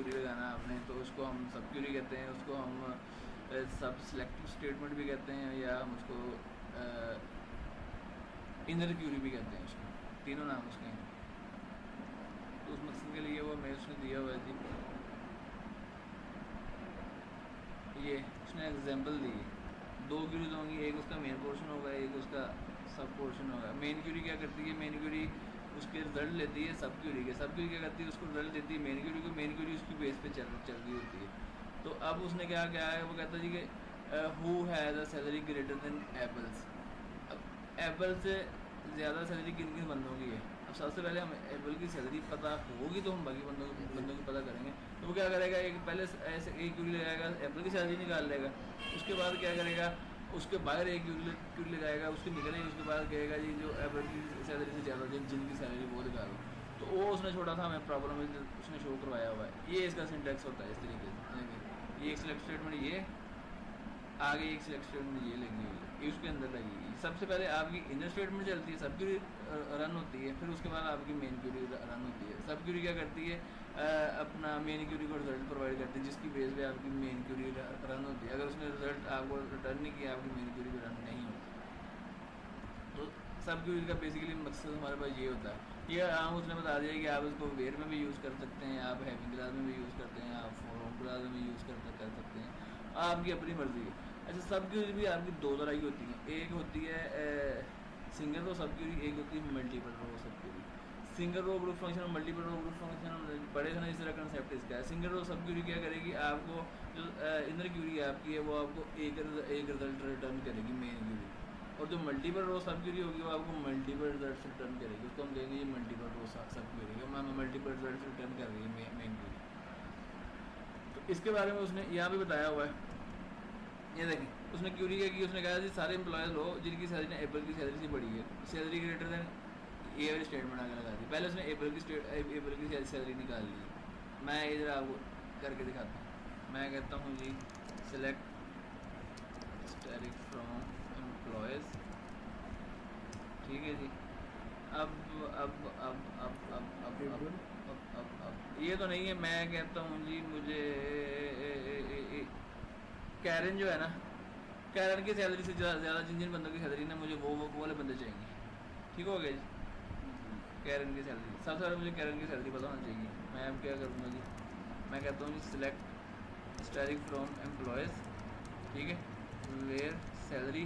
Curie लगाना आपने, तो उसको हम सब क्यूरी कहते हैं, उसको हम सब सिलेक्टिव स्टेटमेंट भी कहते हैं, या हम उसको इनर क्यूरी भी कहते हैं। उसको तीनों नाम उसके हैं। तो उस मकसद के लिए वो मैं उसने दिया हुआ है जी, ये उसने एग्जाम्पल दी है। 2 क्यूरी दूँगी, एक उसका मेन पोर्शन होगा, एक उसका सब पोर्शन होगा। मेन क्यूरी क्या करती है, मेन क्यूरी उसके रिजल्ट लेती है सब क्यूरी के, सब क्यूरी क्या करती है, उसको रिजल्ट देती है मेन क्यूरी को, मेन क्यूरी उसकी बेस पे चल रही होती है। तो अब उसने क्या क्या है, वो कहता है जी कि who has a salary greater than Abel's. अब एबल से ज़्यादा सैलरी किन किन बंदों की है। अब सबसे पहले हम एबल की सैलरी पता होगी तो हम बाकी बंदों की पता करेंगे। तो वो क्या करेगा, एक पहले ऐसे एक क्यूरी लगाएगा, एबल की सैलरी निकाल लेगा। उसके बाद क्या करेगा, उसके बाहर एक क्यूरी लगाएगा, उसके निकलेगी, उसके बाद कहेगा जी जो एवरेज की सैलरी से ज़्यादा जिनकी सैलरी वो दिखा दो। तो वो उसने छोटा था हमें प्रॉब्लम उसने शो करवाया हुआ है। ये इसका सिंटेक्स होता है इस तरीके से। ये एक सिलेक्ट स्टेटमेंट, ये आगे एक सिलेक्ट स्टेटमेंट ये लगी हुई है, उसके अंदर लगी हुई है। सबसे पहले आपकी इनर स्टेटमेंट चलती है, सब क्यूरी रन होती है, फिर उसके बाद आपकी मेन क्यूरी रन होती है। सब क्यूरी क्या करती है, अपना मेन क्यूरी को रिजल्ट प्रोवाइड करती है, जिसकी बेस पे आपकी मेन क्यूरी रन होती है। अगर उसने रिजल्ट आपको रिटर्न नहीं किया, आपकी मेन क्यूरी भी रन नहीं होती। तो सब क्यूरी का बेसिकली मकसद हमारे पास ये होता है। ये हम उसने बता दिया कि आप इसको वेयर में भी यूज़ कर सकते हैं, आप हैविंग क्लास में भी यूज़ करते हैं, आप फॉर्म क्लास में भी यूज़ कर सकते हैं, आपकी अपनी मर्ज़ी है। अच्छा, सब क्यूरी भी आपकी 2 तरह की होती हैं। एक होती है सिंगल रो सब क्यूरी, एक होती है मल्टीपल रो सब query. Single row group function और मल्टीपल रो ग्रुप फंक्शन बड़े ना, इस तरह कंसेप्ट इसका है। सिंगल रो सब क्यूरी क्या करेगी, आपको जो इनर क्यूरी आपकी है वो आपको एक रिजल्ट रिटर्न करेगी मेन क्यूरी, और जो मल्टीपल रो सब क्यूरी होगी वो आपको मल्टीपल रिजल्ट रिटर्न करेगी। उसको हम देंगे ये मल्टीपल रो सब क्यूरी, मैं मल्टीपल रिजल्ट रिटर्न कर रही है मेन क्यूरी। तो इसके बारे में उसने यहाँ भी बताया हुआ है। ये देखें, उसने क्यूरी क्या की, उसने कहा जी सारे एम्प्लॉयज़ लो जिनकी सैलरी एबल की सैलरी से बड़ी है, सैलरी ग्रेटर देन ये वाली स्टेटमेंट आगे लगा दी। पहले उसने एबल की सैलरी निकाल ली। मैं इधर आपको करके दिखाता हूँ। मैं कहता हूँ जी सिलेक्ट स्टैटिक फ्रॉम एम्प्लॉयज़, ठीक है जी। अब अब अब अब अब अब अब ये तो नहीं है। मैं कहता हूँ जी मुझे कैरन जो है ना, कैरन की सैलरी से ज़्यादा जिन जिन बंदों की सैलरी ना, मुझे वो वाले बंदे चाहिए। ठीक हो गया जी। कैरन की सैलरी सबसे पहले मुझे कैरन की सैलरी पता होना चाहिए। मैं अब क्या करूँगा जी, मैं कहता हूँ जी सिलेक्ट स्टैटिक फ्रॉम एम्प्लॉयज़, ठीक है, वेयर सैलरी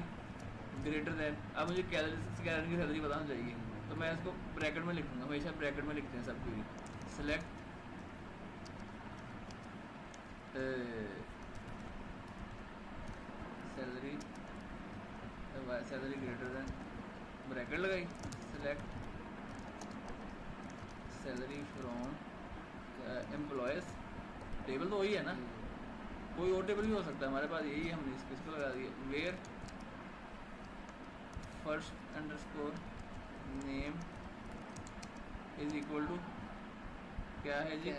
ग्रेटर दैन। अब मुझे कैरन की सैलरी पता होना चाहिए, तो मैं इसको ब्रैकेट में लिख दूँगा। हमेशा ब्रैकेट में लिखते हैं subquery. Select salary greater than, bracket लगाई, select salary from employees. Table तो वही है ना, कोई और टेबल भी हो सकता है हमारे पास, यही हमने इसको लगा दिया। Where first underscore name is equal to क्या है जी,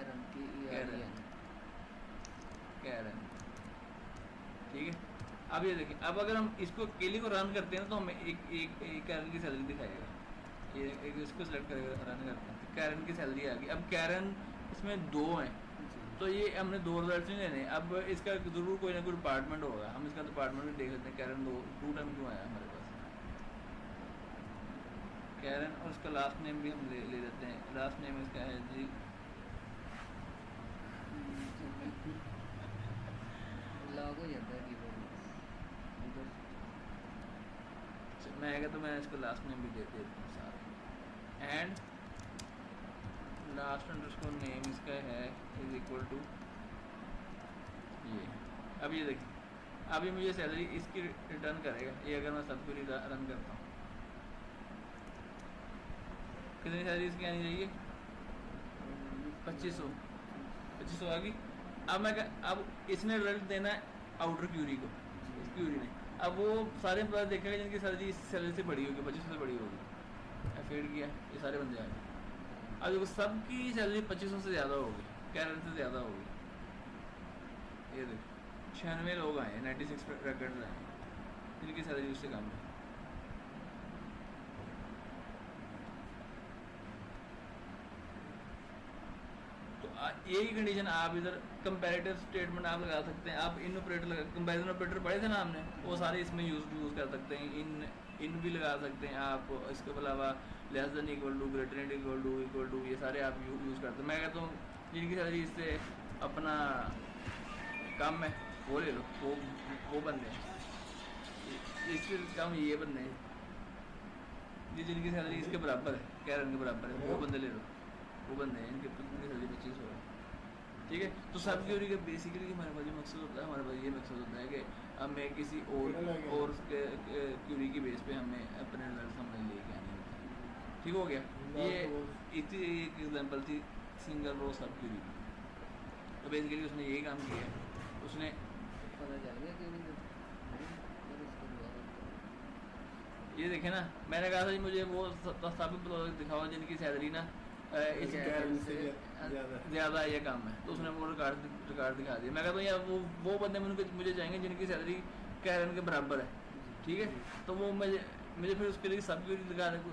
कैरन, ठीक है। अब ये देखिए, अब अगर हम इसको अकेले को रन करते हैं ना, तो हमें एक कैरन की सैलरी दिखाएगा। ये एक इसको सेलेक्ट करेगा, रन करते हैं तो कैरन की सैलरी आ गई। अब कैरन इसमें 2 हैं, तो ये हमने 2 रिजल्ट नहीं लेने। अब इसका ज़रूर कोई ना कोई डिपार्टमेंट होगा, हम इसका डिपार्टमेंट भी देख सकते हैं। कैरन 2 टाइम क्यों आया हमारे पास कैरन, और उसका लास्ट नेम भी हम ले लेते हैं। लास्ट नेम इसका है जी लॉग हो जाता है कीबोर्ड में। मैं आएगा तो मैं इसको लास्ट नेम भी दे देता हूँ सारा। एंड लास्ट अंडरस्कोर नेम इसका है इज इक्वल टू ये। अब ये देखिए, अब ये मुझे सैलरी इसकी रिटर्न करेगा। ये अगर मैं सब पूरी रन करता हूँ, कितनी सैलरी इसकी आनी चाहिए, 2500 आ गई। अब इसने रिजल्ट देना है आउटर क्यूरी को, इस क्यूरी ने। अब वो सारे एम्प्लॉय देखेगा जिनकी सैलरी इस सैलरी से बड़ी होगी, 2500 से बड़ी होगी। फेड किया, ये सारे बंदे आ गए। अब देखो सबकी सैलरी 2500 से ज़्यादा होगी, कैरन से ज़्यादा होगी। ये देखो 96 लोग आए, 96 रिकॉर्ड आए जिनकी सैलरी उससे कम है। तो यही कंडीशन आप इधर कंपैरेटिव स्टेटमेंट आप लगा सकते हैं। आप इन ऑपरेटर कंपैरिजन ऑपरेटर पढ़े थे ना हमने, वो सारे इसमें यूज़ कर सकते हैं। इन भी लगा सकते हैं आप। इसके अलावा less than equal to, greater than equal to ये सारे आप यूज़ करते हैं। मैं कहता हूँ जिनकी सैलरी इससे अपना कम है वो ले लो, वो बंदे हैं। इससे कम ये बंदे हैं जी जिनकी सैलरी इसके बराबर है, कैरन के बराबर है, वो बंदे ले लो, वो बंदे हैं इनकी सैलरी 2500 है। ठीक है, तो सब क्यूरी का बेसिकली हमारे पास जो मकसद होता है, हमारे पास ये मकसद होता है कि हमें किसी और क्यूरी की बेस पे हमें अपने रिजल्ट हमने लेके आने होते हैं। ठीक हो गया, ये इतनी एक एग्जांपल थी सिंगल रो सब क्यूरी की। तो बेसिकली उसने यही काम किया है, उसने पता चल गया क्यों नहीं ये देखे ना, मैंने कहा था जी मुझे वो स्थापित प्रोजेक्ट दिखाओ जिनकी सैलरी ना इस ज़्यादा ये काम है। तो उसने वो रिकॉर्ड दिखा दिया। मैं कहता हूँ यार वो बंदे मुझे चाहिए जिनकी सैलरी कैरन के बराबर है। ठीक है, तो वो मुझे फिर उसके लिए सब क्यूरी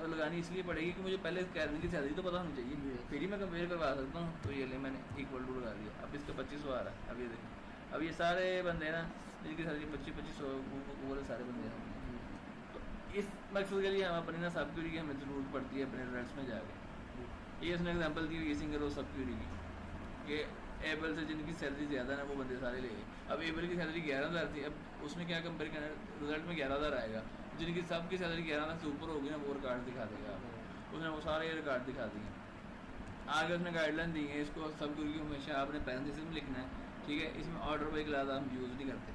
लगानी इसलिए पड़ेगी कि मुझे पहले कैरन की सैलरी तो पता होनी चाहिए, फिर ही मैं कंपेयर करवा सकता हूँ। तो ये ले मैंने इक्वल टू लगा दिया। अब इसका 2500 आ रहा है। अब ये देखें, अब ये सारे बंदे ना जिनकी सैलरी 2500 वो सारे बंदे हैं। तो इस मकसद के लिए हम अपनी ना सब क्यूरी की हमें ज़रूरत पड़ती है अपने रिजल्ट्स में जाके। ये उसने एग्जांपल दी हुई सिंगल रो सब क्यूरी की। ये एबल से जिनकी सैलरी ज़्यादा ना वो बंदे सारे ले गए। अब एबल की सैलरी 11,000 थी, अब उसने क्या कंपेयर करना, रिजल्ट में 11,000 आएगा। जिनकी सबकी सैलरी 11,000 से ऊपर होगी ना वो रिकॉर्ड दिखा देगा आपको। उसने वो सारे रिकॉर्ड दिखा दिए। आगे उसने गाइडलाइन दी है, इसको सब क्यूरी हमेशा आपने पैरेंथेसिस में लिखना है। ठीक है, इसमें ऑर्डर बाई क्लास हम यूज़ नहीं करते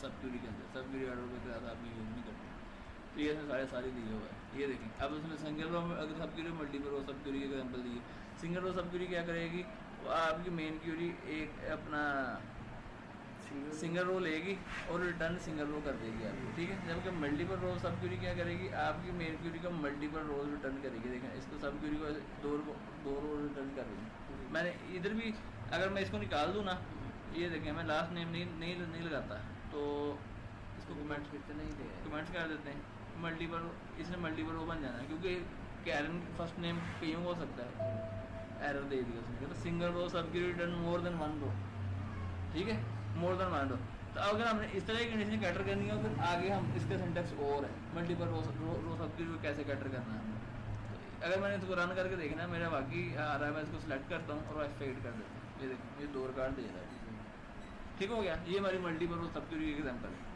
सब क्यूरी के अंदर, सब क्यूरी ऑर्डर बाई क्लास आप यूज़ नहीं करते। तो ये उसने सारे दिए हुआ है। ये देखें, अब उसने सिंगल रो अगर सब क्यूरी मल्टीपल रो सब क्यूरी के एग्जाम्पल दिए। सिंगल रो सब क्यूरी क्या करेगी, वो आपकी मेन क्यूरी एक अपना सिंगल रो लेगी और रिटर्न सिंगल रो कर देगी आपको। ठीक है, जबकि मल्टीपल रो सब क्यूरी क्या करेगी, आपकी मेन क्यूरी का मल्टीपल रोज रिटर्न करेगी। देखें, इसको सब क्यूरी को दो रो रिटर्न करेगी। मैंने इधर भी अगर मैं इसको निकाल दूँ ना, ये देखें मैं लास्ट नेम नहीं लगाता, तो इसको कमेंट्स कर देते हैं मल्टीपल, इसने मल्टीपल रो बन जाना है क्योंकि कैरन फर्स्ट नेम कहीं हो सकता है। एरर दे दिया उसने, तो सिंगल रो सब Curie return more than one row. ठीक है, मोर देन वन रो। तो अगर हमने इस तरह की कंडीशन कैटर करनी है, फिर आगे हम इसका सिंटेक्स और है मल्टीपल रो सब क्यूरी कैसे कैटर करना है। तो अगर मैंने इसको रन करके देखना मेरा बाकी आ रहा है, मैं इसको सिलेक्ट करता हूँ और एफेक्ट कर देता हूँ। ये देखिए, ये 2 रिकॉर्ड दे रहा है। ठीक हो गया, ये हमारी मल्टीपल रो सब क्यूरी की एग्जाम्पल है।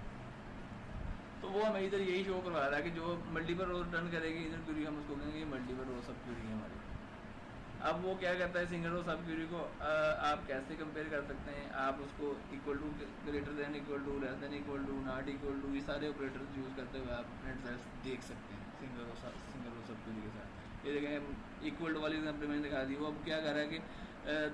तो वो हमें इधर यही शो करवा रहा है कि जो मल्टीपल रो रिटर्न करेगी इधर क्यूरी, हम उसको कहेंगे ये मल्टीपल रो सब क्यूरी है हमारी। अब वो क्या करता है, सिंगल रो सब क्यूरी को आप कैसे कंपेयर कर सकते हैं, आप उसको equal to, greater than equal to, less than equal to, not equal to, ये सारे ऑपरेटर्स यूज़ करते हुए आप अपने रिजल्ट्स देख सकते हैं सिंगल रो सब क्यूरी के साथ। ये देखें इक्वल टू वाली एग्जाम्पल मैंने दिखा दी। वो अब क्या कर रहा है कि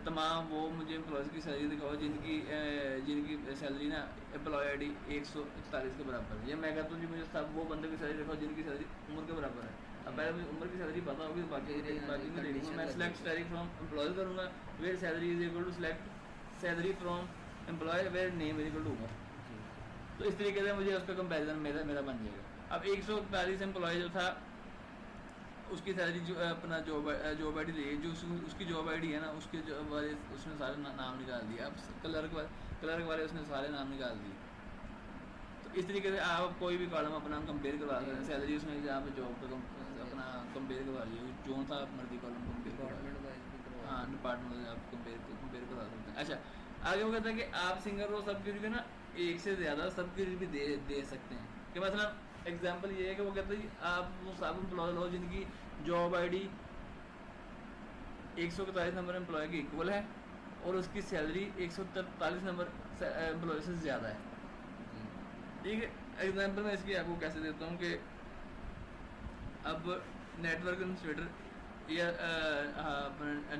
तमाम वो मुझे एम्प्लॉयज़ की सैलरी दिखाओ जिनकी सैलरी ना एम्प्लॉय आई डी 141 के बराबर है। ये मैं कहता हूँ जी मुझे सब वो बंदे की सैलरी दिखाओ जिनकी सैलरी उम्र के बराबर है। अब पहले मुझे उम्र की सैलरी पता होगी, बाकी में देखूँगा। मैं सिलेक्ट सैलरी फ्रॉम एम्प्लॉय करूँगा, where salary is equal to select salary from employee where name is equal to Umar. तो इस तरीके से मुझे उसका कंपेरिजन मेरा बन जाएगा। अब 141 एम्प्लॉय जो था उसकी सैलरी जो अपना जॉब आई डी ली, जो उसकी जॉब आई डी है ना, उसके जॉब वाले उसने सारे नाम निकाल दिए। अब क्लर्क वाले उसने सारे नाम निकाल दिए। तो इस तरीके से आप कोई भी कॉलम अपना कंपेयर करवा सकते हैं। सैलरी उसने जहाँ पे जॉब पे अपना कंपेयर करवा लिया, जो था मर्जी कॉलम कंपेयर करवा, हाँ डिपार्टमेंट आप कंपेयर करवा सकते हैं। अच्छा, आगे वो कहता है कि आप सिंगल रो सब क्यूरी के ना एक से ज़्यादा सब क्यूरी भी दे सकते हैं। कि मतलब एग्जाम्पल ये है कि वो कहते हैं आप वो सब एम्प्लॉय लो जिनकी job I D 141 number employee के इक्वल है और उसकी सैलरी 143 नंबर एम्प्लॉय से ज़्यादा है। ठीक है, एग्जाम्पल मैं इसकी आपको कैसे देता हूँ कि अब नेटवर्क एडमिनिस्ट्रेटर या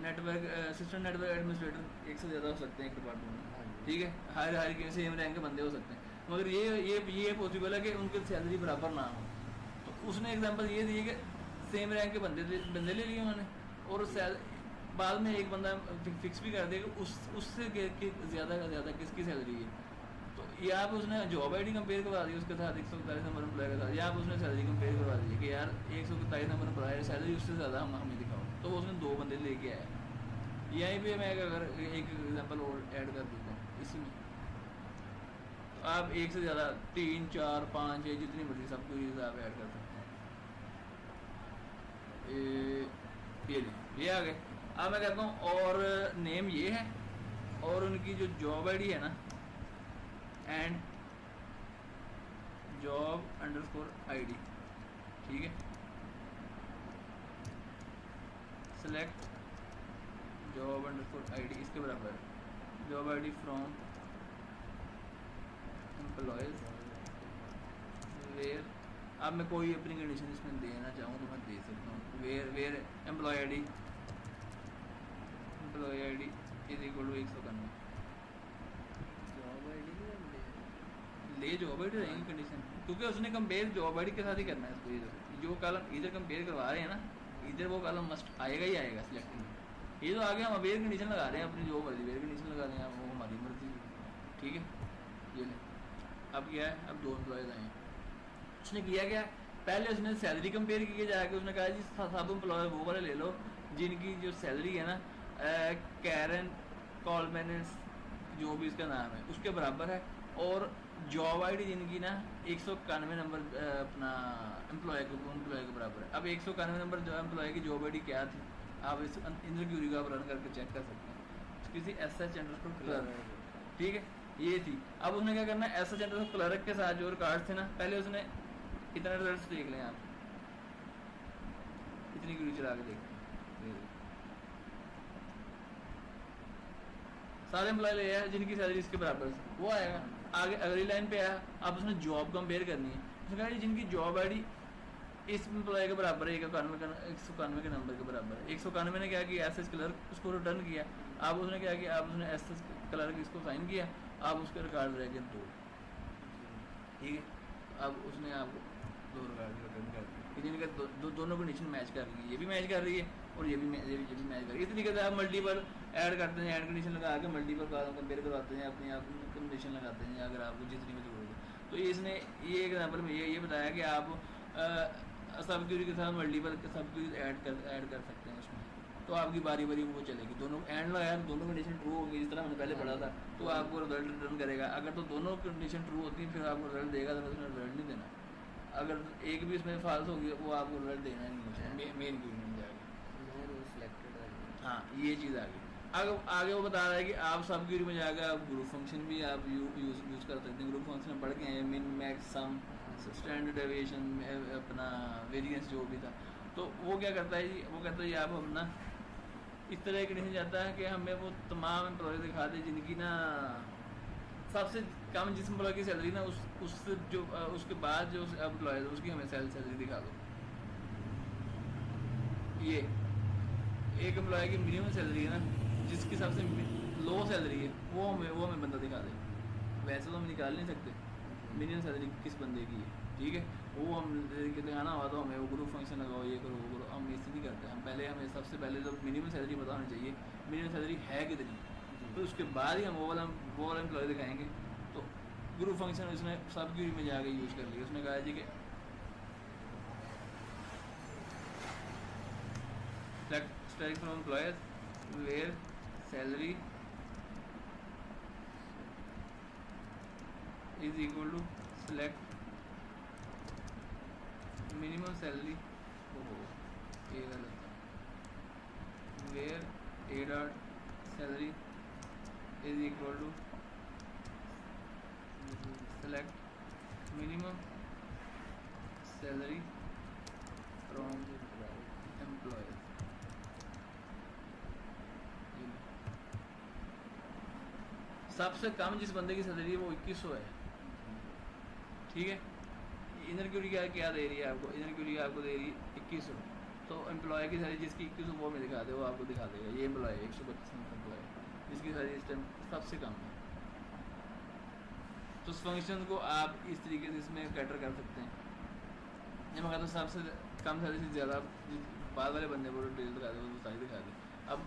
नेटवर्क असिस्टेंट नेटवर्क एडमिनिस्ट्रेटर एक से ज़्यादा हो सकते हैं एक डिपार्टमेंट में। ठीक है, हर के सेम रैंक के बंदे हो सकते हैं, मगर ये पॉसिबल है कि उनकी सैलरी बराबर ना हो। तो उसने एग्जांपल ये दी कि सेम रैंक के बंदे ले लिए उन्होंने और बाद में एक बंदा फिक्स भी कर दिया कि उससे ज़्यादा का ज़्यादा किसकी सैलरी है। तो यहाँ पर उसने जॉब आई डी कम्पेयर करवा दी उसके साथ 141 नंबर एम्प्लॉय के साथ। यहाँ पर उसने सैलरी कंपेयर करवा दी कि यार 141 नंबर एम्प्लॉय सैलरी उससे ज़्यादा हमें दिखाओ। तो उसने 2 बंदे लेके आया। यहीं पे मैं अगर एक एग्जांपल और ऐड कर देता हूँ इसी में, तो आप एक से ज़्यादा 3 4 5 या जितनी मर्जी सब क्वेरीज आप ऐड कर सकते हैं। ये आ गए। अब मैं कहता हूँ और नेम ये है और उनकी जो जॉब आईडी है ना, एंड जॉब अंडरस्कोर आईडी, ठीक है। सेलेक्ट जॉब अंडरस्कोर आईडी इसके बराबर है job ID from employees where. अब मैं कोई अपनी कंडीशन इसमें देना चाहूँ तो मैं दे सकता हूँ। Where employee ID is equal to 191। Job ID नहीं बनती ले जॉब आईडी रहेंगी कंडीशन, क्योंकि उसने कंपेयर जॉब आईडी के साथ ही करना है इसको। इधर जो कॉलम इधर कंपेयर करवा रहे हैं ना, इधर वो कॉलम मस्ट आएगा ही आएगा सिलेक्ट में। ये तो आगे हम अवेयर कंडीशन लगा रहे हैं अपनी, जो मर्जी वेयर कंडीशन लगा रहे हैं वो हमारी मर्जी, ठीक है। ये ले अब क्या है, अब 2 एम्प्लॉयज़ आए हैं। उसने किया क्या, पहले उसने सैलरी कंपेयर की जाके उसने कहा जी सब एम्प्लॉय वो वाले ले लो जिनकी जो सैलरी है ना कैरन कॉलमैन जो भी इसका नाम है उसके बराबर है, और जॉब आईडी जिनकी ना 191 नंबर अपना एम्प्लॉय के बराबर है। अब 191 नंबर जो एम्प्लॉय की जॉब आईडी क्या थी, आप इस इंटर क्यूरी का आप रन करके चेक कर सकते हैं। किसी SH अंडरस्कोर क्लर्क, ठीक है, ये थी। अब उसने क्या करना है, SH अंडरस्कोर क्लर्क के साथ जो रिकॉर्ड थे ना, पहले उसने इतना रिजल्ट देख लें आप, इतनी क्यूरी चला के देखते हैं, सारे एम्प्लॉय ले आया जिनकी सैलरी इसके बराबर है वो आएगा। आगे अगली लाइन पे आया, अब उसने जॉब कंपेयर करनी है। उसने कहा जिनकी जॉब आईडी इस एम्प्लॉय के बराबर है 191 के नंबर के बराबर है। 191 ने क्या किया, SH क्लर्क उसको रिटर्न किया। अब उसने क्या किया, अब उसने SH क्लर्क इसको साइन किया, अब उसके रिकॉर्ड रह गए 2, ठीक है। अब उसने आपको 2 रिकॉर्ड रिटर्न कर दिए जिनका दोनों कंडीशन मैच कर रही है, ये भी मैच कर रही है और ये भी मैच कर रही है। इस तरीके से आप मल्टीपल ऐड करते हैं, ऐड कंडीशन लगा के मल्टीपल कॉलम कंपेयर करवाते हैं, अपने आप कंडीशन लगाते हैं अगर आपको जितनी भी जरूरत है। तो इसने ये एग्जाम्पल में ये बताया कि आप सब क्यूरी के साथ मल्टीपल सब क्यूरी ऐड कर सकते हैं उसमें, तो आपकी बारी बारी वो चलेगी। दोनों एंड लगाया दोनों कंडीशन ट्रू होंगी, जिस तरह हमने पहले पढ़ा था, तो आपको रिजल्ट रिटर्न करेगा। अगर तो दोनों कंडीशन ट्रू होती हैं फिर आपको रिजल्ट देगा, तो उसने रिजल्ट नहीं देना। अगर एक भी इसमें फॉल्स होगी वो आपको रिजल्ट देना ही नहीं, मेन क्यूरी नहीं जाएगा। हाँ, ये चीज़ आ गई। आगे वो बता रहा है कि आप सब क्यूरी में जाकर आप ग्रुप फंक्शन भी आप यूज़ कर सकते हैं। ग्रुप फंक्शन पढ़ के हैं, min max sum standard deviation अपना वेरिएंस जो भी था, तो वो क्या करता है जी, वो कहता है ये आप अपना इस तरह की कंडीशन जाता है कि हमें वो तमाम एम्प्लॉय दिखा दे जिनकी ना सबसे कम जिस एम्प्लॉय की सैलरी ना उससे जो उसके बाद जो एम्प्लॉय है उसकी हमें सैलरी दिखा दो। ये एक एम्प्लॉय की मिनिमम सैलरी है ना, जिसकी सबसे लो सैलरी है वो हमें बंदा दिखा दे। वैसे तो हम निकाल नहीं सकते मिनिमम सैलरी किस बंदे की है, ठीक है। वो हम दिखाना हुआ तो हमें वो ग्रुप फंक्शन लगाओ, ये करो वो करो, हम इससे नहीं करते। हम पहले हमें सबसे पहले तो मिनिमम सैलरी पता होनी चाहिए, मिनिमम सैलरी है कितनी, तो उसके बाद ही हम वो वाला एम्प्लॉय दिखाएंगे। तो ग्रुप फंक्शन उसने सब क्यूरी में जाके यूज़ कर लिया। उसने कहा जी कि select from employers where salary is equal to select minimum salary ये गलत है, where a dot salary is equal to select minimum salary from employers। सबसे कम जिस बंदे की सैलरी है वो 2100 है, ठीक है। इनर क्यूरी क्या दे रही है आपको, इनर क्यूरी आपको दे रही है 2100, तो एम्प्लॉय की सैलरी जिसकी 2100 वो में दिखा दे, वो आपको दिखा देगा ये एम्प्लॉय 132 एम्प्लॉय जिसकी सैलरी इस टाइम सबसे कम है। तो उस फंक्शन को आप इस तरीके से इसमें कैटर कर सकते हैं। जब मैं कहता हूँ सबसे कम सैलरी से ज़्यादा बाद वाले बंदे को डिटेल दिखा दे, वो सारी दिखा दे। अब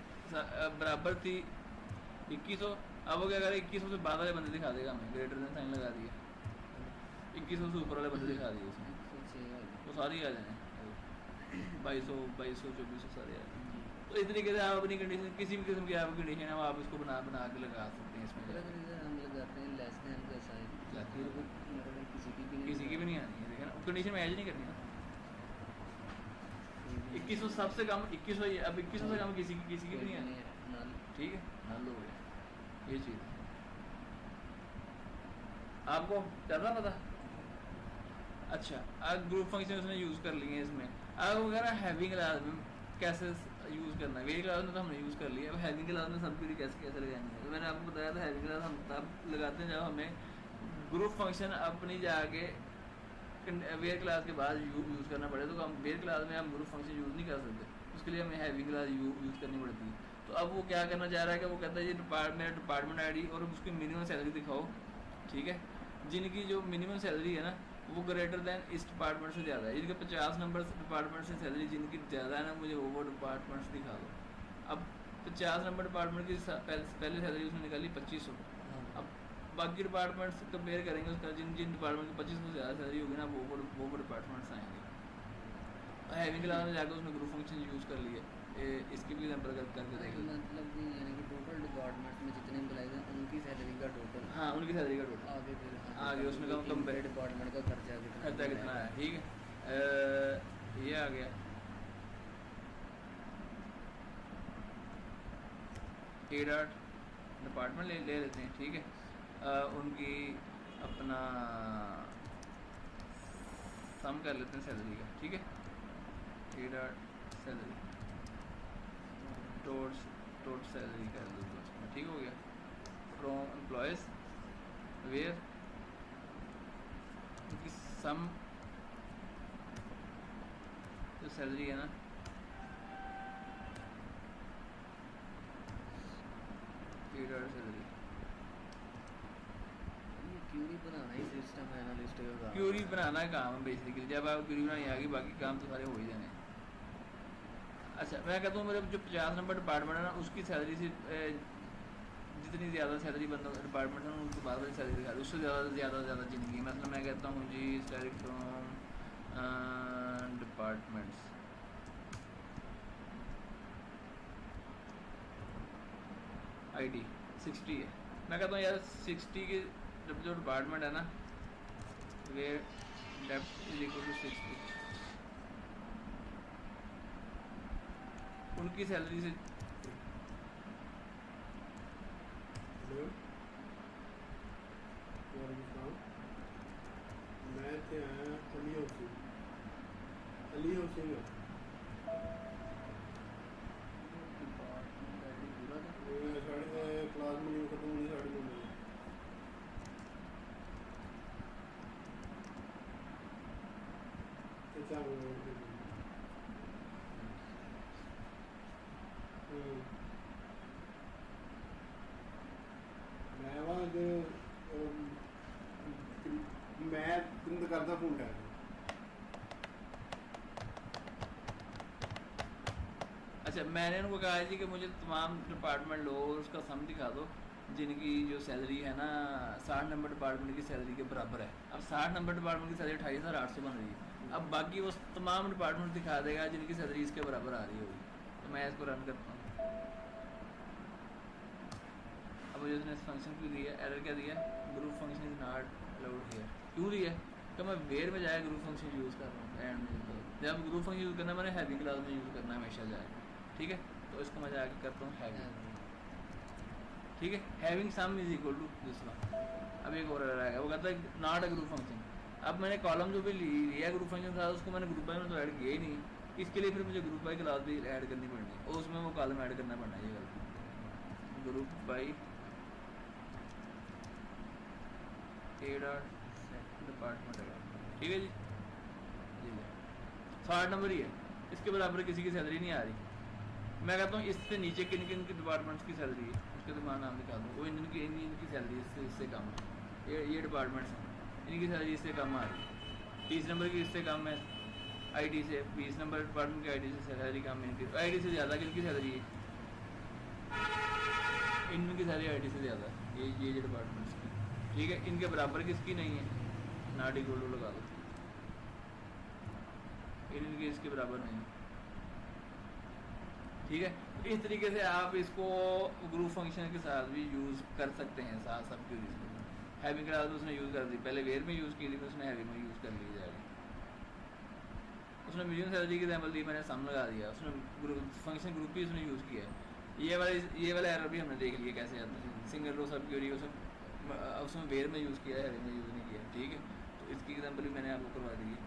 बराबर थी 2100, अब वो क्या करें 2100 से बाद वाले बंदे दिखा देगा, हमें ग्रेटर देन साइन लगा दिया, 2100 से ऊपर वाले बंदे दिखा दिए उसमें, वो सारे आ जाए 2200 2400 सारे आ जाए। तो तो इस तरीके से आप अपनी कंडीशन, किसी भी किस्म की आप कंडीशन है वो आप इसको बना बना के लगा सकते हैं इसमें अगर जाके। इधर हम लगाते हैं लेस देन का साइन, Less फिर than। वो मतलब किसी की भी नहीं किसी की भी नहीं आनी है, देखें ना कंडीशन मैच नहीं करनी ना। नहीं 2100 सबसे कम 2100, अब 2100 से कम किसी की भी नहीं आनी, नल। ठीक है, नल हो गया, ये चीज़ है। आपको चल रहा पता? अच्छा, अब ग्रुप फंक्शन उसने यूज़ कर लिए इसमें। अब वगैरह हैविंग क्लास में कैसे यूज़ करना है, वेरी क्लास में तो हमने यूज़ कर लिया, अब हैविंग क्लास में सब कुछ कैसे कैसे लगानी है। तो मैंने आपको बताया था हैविंग क्लास हम तब लगाते हैं जब हमें ग्रुप फंक्शन अपनी जाके वेयर क्लास के बाद यूज़ करना पड़े। तो हम वेयर क्लास में हम ग्रुप फंक्शन यूज़ नहीं कर सकते, उसके लिए हमें हैविंग क्लास यूज़ करनी पड़ती है। तो अब वो क्या करना चाह रहा है कि वो कहता है ये डिपार्टमेंट आईडी और उसकी मिनिमम सैलरी दिखाओ, ठीक है। जिनकी जो मिनिमम सैलरी है ना वो ग्रेटर दैन इस डिपार्टमेंट से ज़्यादा है, जिनके 50 नंबर डिपार्टमेंट से सैलरी जिनकी ज़्यादा है ना, मुझे वो डिपार्टमेंट्स दिखा दो। अब 50 नंबर डिपार्टमेंट की पहले सैलरी उसने निकाली 2500। अब बाकी डिपार्टमेंट्स कंपेयर करेंगे उसका, जिन जिन डिपार्टमेंट की 2500 से ज़्यादा सैलरी होगी ना वो डिपार्टमेंट्स आएंगे। हैविंग क्लास में जाकर उसने ग्रुप फंक्शन यूज़ कर लिए। इसकी भी एग्जाम्पल करके देख लें। मतलब कि यानी कि टोटल डिपार्टमेंट में जितने एम्प्लॉइज हैं उनकी सैलरी का टोटल, हाँ उनकी सैलरी का टोटल आगे फिर आगे उसने कम कंपेयर डिपार्टमेंट का खर्चा कितना है, ठीक है। ये आ गया एडॉट डिपार्टमेंट ले लेते हैं, ठीक है। उनकी अपना सम कर लेते हैं सैलरी का, ठीक है। एडॉट सैलरी टोट सैलरी कर दो उसमें, ठीक हो गया। फ्रॉम एम्प्लॉयज़ वेयर उनकी सम जो सैलरी है ना सैलरी क्यूरी बनाना ही सिस्टम एनालिस्ट का काम क्यूरी है। बनाना काम है बेसिकली। जब आप क्यूरी बनानी आ गई बाकी काम तो सारे हो ही जाने। अच्छा मैं कहता हूँ मेरे जो 50 नंबर डिपार्टमेंट है ना उसकी सैलरी से जितनी ज़्यादा सैलरी बंदा डिपार्टमेंट है ना उनको बाद वाली सैलरी दिखा उससे ज़्यादा जिंदगी। मतलब मैं कहता हूँ जी सैलरी फ्रॉम डिपार्टमेंट्स आईडी 60 है। मैं कहता हूँ यार 60 के जो डिपार्टमेंट है ना वे डेप्थ इज इक्वल टू 60 उनकी सैलरी से हेलो वालेकुम। मैं इतने आया अली हाउसिंग डिपार्टमेंट आईडी पूरा था। साढ़े क्लास में नहीं खत्म होनी साढ़े 9 बजे। अच्छा मैं वहाँ जो मैं तुम करता फोन कर अच्छा मैंने उनको कहा जी कि मुझे तमाम डिपार्टमेंट लो और उसका सम दिखा दो जिनकी जो सैलरी है ना 60 नंबर डिपार्टमेंट की सैलरी के बराबर है। अब 60 नंबर डिपार्टमेंट की सैलरी 28,800 बन रही है। अब बाकी वो तमाम डिपार्टमेंट दिखा देगा जिनकी सैलरी इसके बराबर आ रही होगी। तो मैं इसको रन करता हूँ। अब मुझे उसने फंक्शन क्यों दिया, एरर क्या दिया, group function is not allowed here. क्यों दिया तो मैं वेयर में जाए ग्रुप फंक्शन यूज़ कर रहा हूँ एंड में। जब ग्रुप फंक्शन यूज़ करना मैंने हैवी क्लास में यूज़ करना हमेशा जाए, ठीक है। तो इसको मैं जाके करता हूँ हैवी, ठीक है। Having sum is equal to this one. अब एक और एरर आएगा, वो कहता है नॉट अ ग्रुप फंक्शन। अब मैंने कॉलम जो भी लिया ग्रुप फंक्शन था उसको मैंने ग्रुप बाई में तो ऐड किया ही नहीं। इसके लिए फिर मुझे ग्रुप बाई क्लास भी ऐड करनी पड़नी और उसमें वो कॉलम ऐड करना पड़ना है। ये गलती ग्रुप बाई डिपार्टमेंट है, ठीक है जी। जी 60 नंबर ही है, इसके बराबर किसी की सैलरी नहीं आ रही। मैं कहता हूँ इससे नीचे किन किन के डिपार्टमेंट्स की सैलरी है उसके तो नाम दिखा दूँ। वो इनकी सैलरी इससे कम है। ये डिपार्टमेंट्स हैं इनकी सैलरी इससे कम आ रही है। 30 नंबर की इससे कम है आईडी से, 20 नंबर डिपार्टमेंट की आईडी से सैलरी कम है इनकी। आईडी से ज़्यादा किनकी सैलरी है, इनकी सैलरी आईडी से ज़्यादा है। ये जो डिपार्टमेंट्स की, ठीक है। इनके बराबर किसकी नहीं है, नॉट इक्वल टू लगा दो। इनकी इसके बराबर नहीं है, ठीक है। तो इस तरीके से आप इसको ग्रुप फंक्शन के साथ भी यूज़ कर सकते हैं साथ सब क्यूरीज को। हैवी क्लास में उसने यूज़ कर दी, पहले वेयर में यूज़ की थी, फिर उसने हैवी में यूज़ कर ली जाएगी। उसने मिलियन सैलरी की एग्जाम्पल दी, मैंने सम लगा दिया, उसने ग्रुप फंक्शन ग्रुप भी उसने यूज़ किया है। ये वाला एरर भी हमने देख लिया कैसे आता है। सिंगल रो सब क्यूरी उसमें वेयर में यूज़ किया है, हैवी में यूज़ नहीं किया, ठीक है। तो इसकी एग्जाम्पल भी मैंने आपको करवा दी है।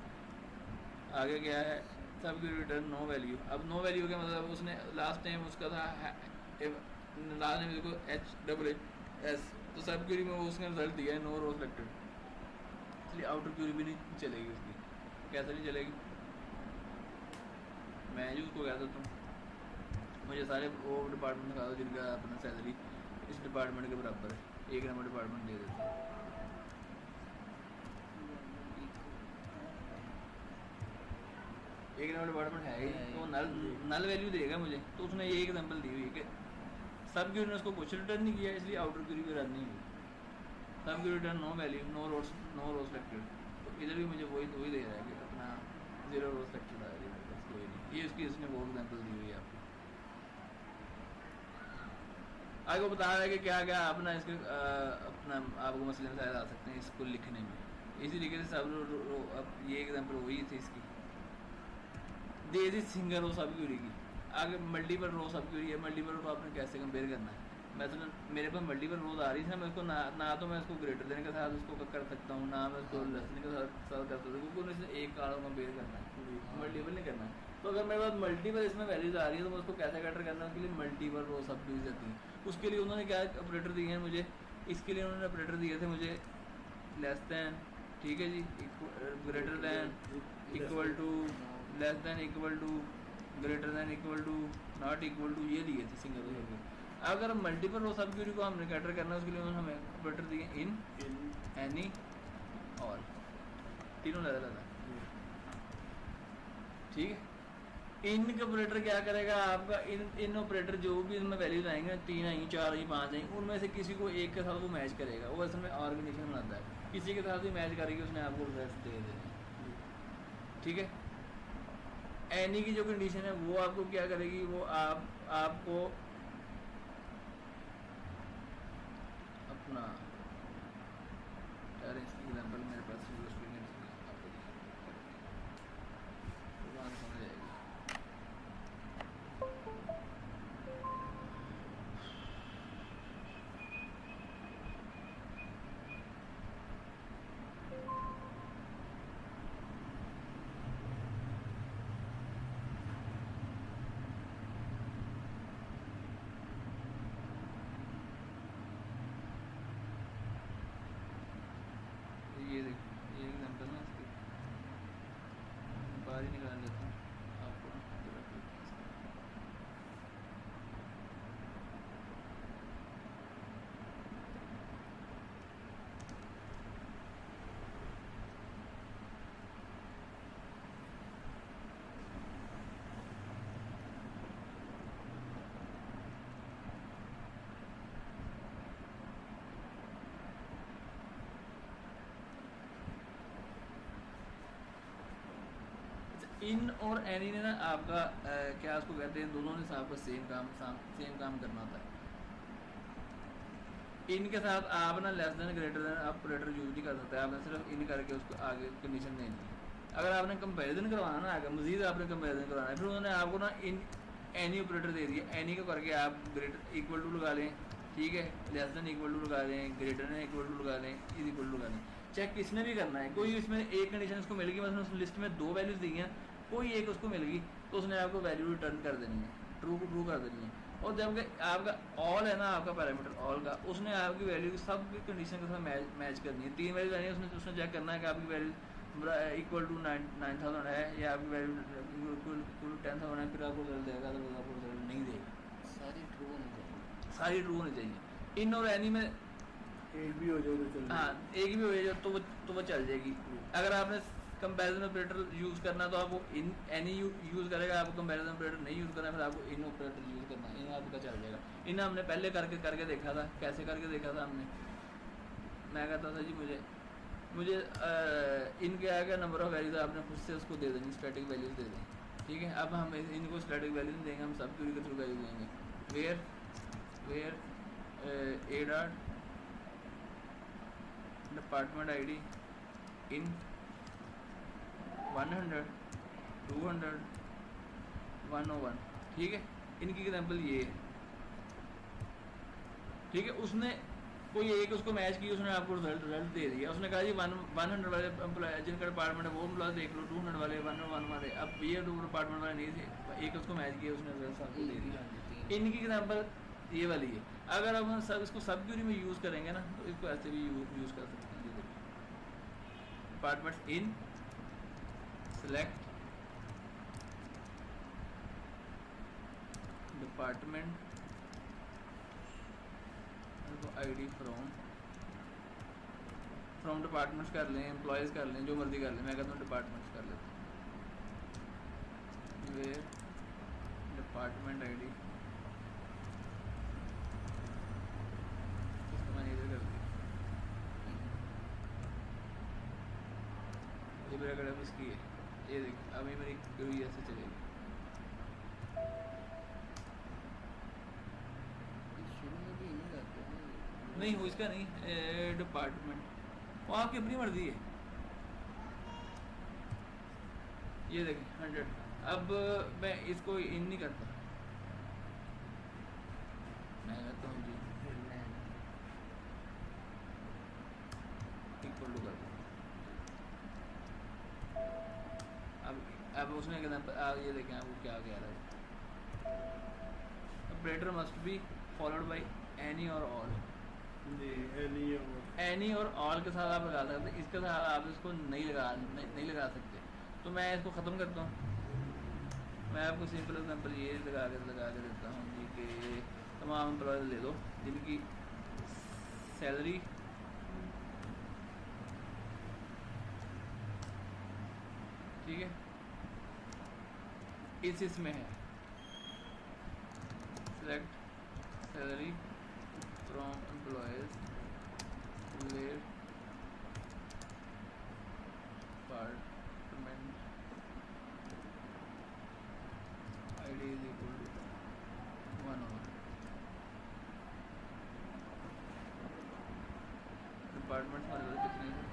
आगे क्या है, सब क्यूरी रिटर्न नो वैल्यू। अब नो वैल्यू का मतलब उसने लास्ट टाइम उसका था लास्ट टाइम देखो HSS, तो सब क्यूरी में उसने रिजल्ट दिया है नो रो सिलेक्टेड, इसलिए आउटर क्यूरी भी नहीं चलेगी उसकी। कैसे नहीं चलेगी, मैं जी उसको कह देता हूँ मुझे सारे वो डिपार्टमेंट दिखा दो जिनका अपना सैलरी इस डिपार्टमेंट के बराबर है, एक नंबर डिपार्टमेंट दे देता हूँ। एक नंबर डिपार्टमेंट है ही, तो नल वैल्यू देगा मुझे। तो उसने ये एग्जांपल दी हुई है कि सब क्यूरी ने उसको क्वेश्चन रिटर्न नहीं किया, इसलिए आउटर क्यूरी भी रन नहीं हुई। Subquery return no value, no row selected, तो इधर भी मुझे वही दे रहा है कि अपना 0 रो सिलेक्टेड आ रही है, कोई नहीं। ये उसकी उसने वो एग्जांपल दी हुई है आपको। आपको बता रहा है कि क्या क्या अपना इसके अपना आपको मसले में आ सकते हैं इसको लिखने में। इसी तरीके से सब अब ये एग्जांपल वही थी इसकी, दे दी सिंगल रो सब क्यूरी की। आगे मल्टीपल रो सब क्यूरी है, मल्टीपल रो आपने कैसे कंपेयर करना है। मतलब मेरे पास मल्टीपल रोज आ रही थी ना, मैं उसको ना तो मैं उसको ग्रेटर देन के साथ उसको कर सकता हूँ, ना मैं उसको लेस देन के साथ कर सकता हूँ, क्योंकि उन्हें एक कार्ड कंपेयर करना है, मल्टीपल नहीं करना है। तो अगर मेरे पास मल्टीपल इसमें वैल्यूज आ रही है तो मैं उसको कैसे कैटर करना है, उसके लिए मल्टीपल रो सब क्यूरीज आती है। उसके लिए उन्होंने क्या ऑपरेटर दिए हैं मुझे, इसके लिए उन्होंने ऑपरेटर दिए थे मुझे लेस दैन, ठीक है जी, greater than, equal to, less than, equal to, greater than, equal to, not equal to, ये लिए थे सिंगल रो सब। अगर मल्टीपल रो सब क्यूरी को हमने कैटर करना है उसके लिए उन्होंने हमें ऑपरेटर दिए इन, एनी, ऑल, तीनों अलग अलग है, ठीक है। इन का ऑपरेटर क्या करेगा आपका, इन ऑपरेटर जो भी इसमें वैल्यूज आएंगे 3 आई 4 आई 5 आई, उनमें से किसी को एक के साथ वो मैच करेगा, वो असल में ऑर्गेनाइजेशन बनाता है, किसी के साथ भी मैच करेगी उसने आपको रिजल्ट दे देना, ठीक है। एनी की जो कंडीशन है वो आपको क्या करेगी, वो आपको अपना यार इसकी एग्जांपल मेरे पास यूजफुल नहीं है, आपको तो बात समझ आएगी। ये देखो ये एग्जांपल ना इसकी बाहर ही निकाल लेता हूँ आपको इन और एनी ने ना आपका क्या उसको कहते हैं, दोनों ने आपका सेम काम करना होता है। इनके साथ आप ना लेस देन ग्रेटर देन आप ऑपरेटर यूज नहीं कर सकते, आपने सिर्फ इन करके उसको आगे कंडीशन देनी है। अगर आपने कंपैरिजन करवाना ना आगे मजीद आपने कंपैरिजन करवाना है, फिर उन्होंने आपको ना इन एनी ऑपरेटर दे दिया, एनी को करके आप ग्रेटर इक्वल टू लगा लें, ठीक है, लेस देन इक्वल टू लगा लें, ग्रेटर देन इक्वल टू लगा लें, इज इक्वल टू लगा लें। चेक किसने भी करना है, कोई इसमें एक कंडीशन उसको मिल गई, मतलब उस लिस्ट में 2 वैल्यूज दी हैं, कोई एक उसको मिल गई तो उसने आपको वैल्यू रिटर्न कर देनी है, ट्रू को ट्रू कर देनी है। और जब आपका ऑल है ना, आपका पैरामीटर ऑल का, उसने आपकी वैल्यू सब कंडीशन के साथ मैच करनी है। 3 वैल्यू आनी है, उसने चेक करना है कि आपकी वैल्यू इक्वल टू 9000 है या आपकी वैल्यू इक्वल टू 10,000 है, फिर आपको रिजल्ट देगा, तो आपको रिजल्ट नहीं देगा। सारी ट्रू होनी चाहिए, सारी ट्रू होनी चाहिए। इन और एनी में एक भी हो जाए तो चल हाँ एक भी हो जाए तो वो चल जाएगी। अगर आपने कंपैरिजन ऑपरेटर यूज़ करना तो आपको इन एनी यूज़ करेगा, आपको कंपैरिजन ऑपरेटर नहीं यूज़ करना फिर आपको इन ऑपरेटर यूज़ करना, इन आपका चल जाएगा। इन हमने पहले करके देखा था, कैसे करके देखा था हमने, मैं कहता था जी मुझे इनके आगे नंबर ऑफ वैल्यूज आपने खुद से उसको दे देनी, स्टैटिक वैल्यूज दे दें, ठीक है, अब हम इनको स्टैटिक वैल्यू नहीं देंगे, हम सब क्यूरी के थ्रू वैल्यू देंगे। Where A dot department ID in 100 200 101। ठीक है, इनकी एग्जांपल ये है। ठीक है, उसने कोई एक उसको मैच की, उसने आपको रिजल्ट दे दिया। उसने कहा जी 100 वाले एम्प्लॉय जिनका डिपार्टमेंट है वो एम्प्लॉय देख लो, 200 वाले 101 वाले। अब ये 2 डिपार्टमेंट वाले नहीं थे, एक उसको मैच किया, उसने रिजल्ट आपको दे दिया। इनकी एग्जांपल ये वाली है। अगर अब हम सब इसको सब क्यूरी में यूज़ करेंगे ना, तो इसको ऐसे भी यूज़ कर सकते हैं। Departments in select department ID from departments कर लें, एम्प्लॉयज़ कर लें, जो मर्जी कर लें। मैं कहता हूँ डिपार्टमेंट्स कर लेते हैं। वेयर डिपार्टमेंट आईडी, इसको मैंने इधर कर दिया। ये मेरा कड़म इसकी है, ये देख अभी मेरी क्यूरी ऐसे चलेगी। शुरू में भी नहीं करते हैं। नहीं हो इसका नहीं, डिपार्टमेंट वो आपकी अपनी मर्जी है। ये देखें 100। अब मैं इसको इन नहीं करता, मैं कहता हूँ जी इक्वल टू कर। अब उसने एग्जांपल ये देखें आपको क्या कह रहा है। Operator must be followed by any और ऑल। जी एनी और ऑल के साथ आप लगा सकते हैं, इसके साथ आप इसको नहीं लगा सकते। तो मैं इसको ख़त्म करता हूँ। मैं आपको सिंपल एग्जांपल ये लगा के देता हूँ जी कि तमाम एम्प्लॉयज़ ले लो जिनकी सैलरी ठीक है इसमें है। Select salary from employees where department ID is equal to 101। Department हमारे पास कितने हैं?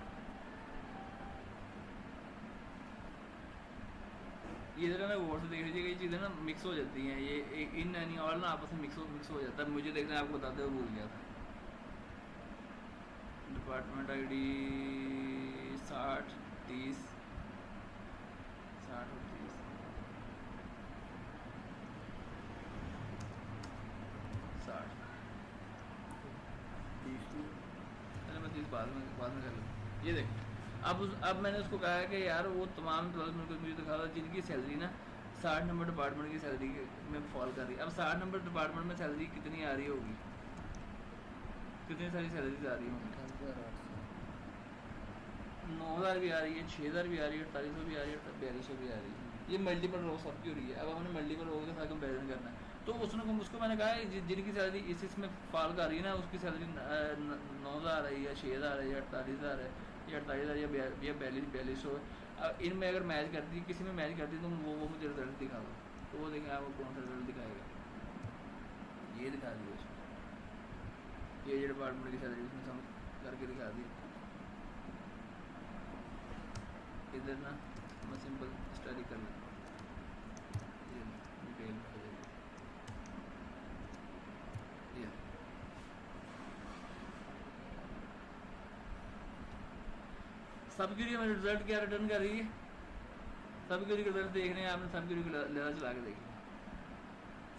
ये जरा ना गौर से देख लीजिएगा, ये चीज़ें ना मिक्स हो जाती हैं। ये इन एनी ऑल ना आपस में मिक्स हो जाता है। मुझे देखना आपको बताते हुए भूल गया था। डिपार्टमेंट आईडी 60 30 60 और 30 60 मैंने मैं 30 बाद में कर लूँ। ये देख अब मैंने उसको कहा है कि यार वो तमाम एम्प्लॉयज़ को मुझे दिखा था जिनकी सैलरी ना 60 नंबर डिपार्टमेंट की सैलरी में फॉल कर रही है। अब 60 नंबर डिपार्टमेंट में सैलरी कितनी आ रही होगी, कितनी सारी सैलरीज आ रही होंगी? 9,000 भी आ रही है, 6,000 भी आ रही है, 4800 भी आ रही है, 4200 भी आ रही है। ये मल्टीपल रो सबकी हो रही है। अब हमने मल्टीपल रो के साथ कंपेरिजन करना है। तो उसको मैंने कहा है जिनकी सैलरी इसमें फॉल कर रही है ना, उसकी सैलरी 9,000 है या 6,000 है या 48,000 है या 48,000 या 4200। इनमें अगर मैच करती किसी में मैच करती तो वो मुझे रिजल्ट दिखा दो। तो वो देखें आपको कौन सा रिजल्ट दिखाएगा। ये दिखा दिया उसने, ये डिपार्टमेंट की सैलरी उसने सम करके दिखा दी। इधर ना मैं सिंपल स्टडी कर लेता हूँ, ये डिटेल में ये सब क्यूरी में रिजल्ट क्या रिटर्न कर रही है। सब क्यूरी के रिजल्ट देख रहे हैं आपने, सब क्यूरी को लेना चला के देख लिया।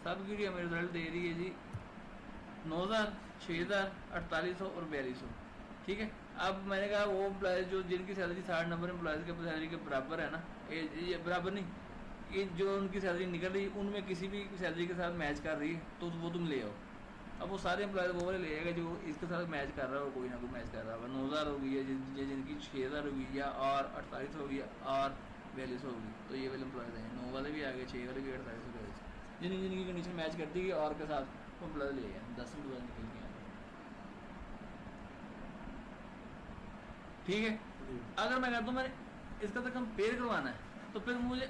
सब क्यूरी हमें रिजल्ट दे रही है जी 9,000 6,000 4800 और 4200। ठीक है, अब मैंने कहा वो एम्प्लॉयज़ जो जिनकी सैलरी 60 नंबर एम्प्लॉयज़ के सैलरी के बराबर है ना, ये बराबर नहीं, ये जो उनकी सैलरी निकल रही है उनमें किसी भी सैलरी के साथ मैच कर रही है तो वो तुम ले आओ। अब वो सारे एम्प्लॉयज़ वो वाले ले आएगा जो इसके साथ मैच कर रहा हो, कोई ना कोई मैच कर रहा होगा। 9,000 होगी या जिनकी 6,000 होगी या और 4800 होगी और 4200 होगी, तो ये वाले एम्प्लॉयज़ हैं। 9 वाले भी आ गए, 6 वाले भी 4800 जिनकी कंडीशन मैच करती है और के साथ वो एम्प्लॉयज़ ले गए 10 एम्प्लॉयज़ निकल गए। ठीक है, अगर मैं कहता हूँ मैंने इसका तो कंपेयर करवाना है तो फिर मुझे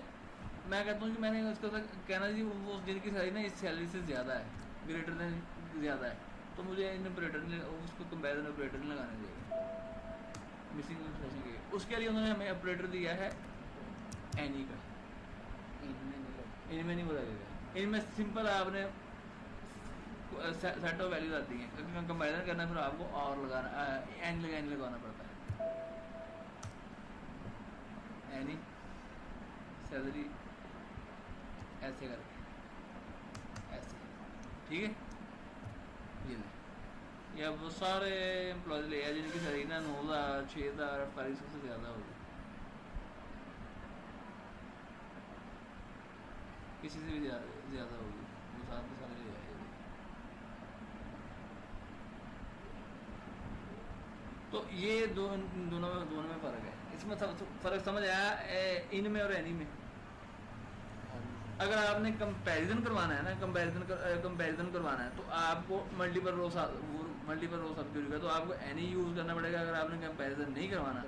मैं कहता हूँ कि मैंने उसका कहना जी वो जिनकी सैलरी ना इस सैलरी से ज़्यादा है, ग्रेटर देन ज़्यादा है, तो मुझे इन ऑपरेटर ने उसको कंपेरिजन ऑपरेटर नहीं लगाने चाहिए मिसिंग इंफॉर्मेशन के। उसके लिए उन्होंने हमें ऑपरेटर दिया है एनी का, इनमें नहीं लगता। इनमें नहीं बोला गया, इनमें सिंपल आपने सेट ऑफ वैल्यूज आती हैं, कंपेरिजन करना है, फिर आपको और लगाना एन लगाना पड़ता है। एनी सैलरी ऐसे करके ऐसे, ठीक है। ये ले, ये अब वो सारे एम्प्लॉयज ले आए जिनकी सैलरी ना 9,000 6,000 4800 से ज़्यादा होगी, किसी से भी ज़्यादा होगी, वो साथ में सारे ले आए। तो ये दोनों में फ़र्क है। इसमें फ़र्क समझ आया इनमें और एनी में। अगर आपने कंपैरिजन करवाना है ना, कंपैरिजन करवाना है तो आपको मल्टीपल रो सब क्यूरी का, तो आपको एनी यूज़ करना पड़ेगा। अगर आपने कंपैरिजन नहीं करवाना,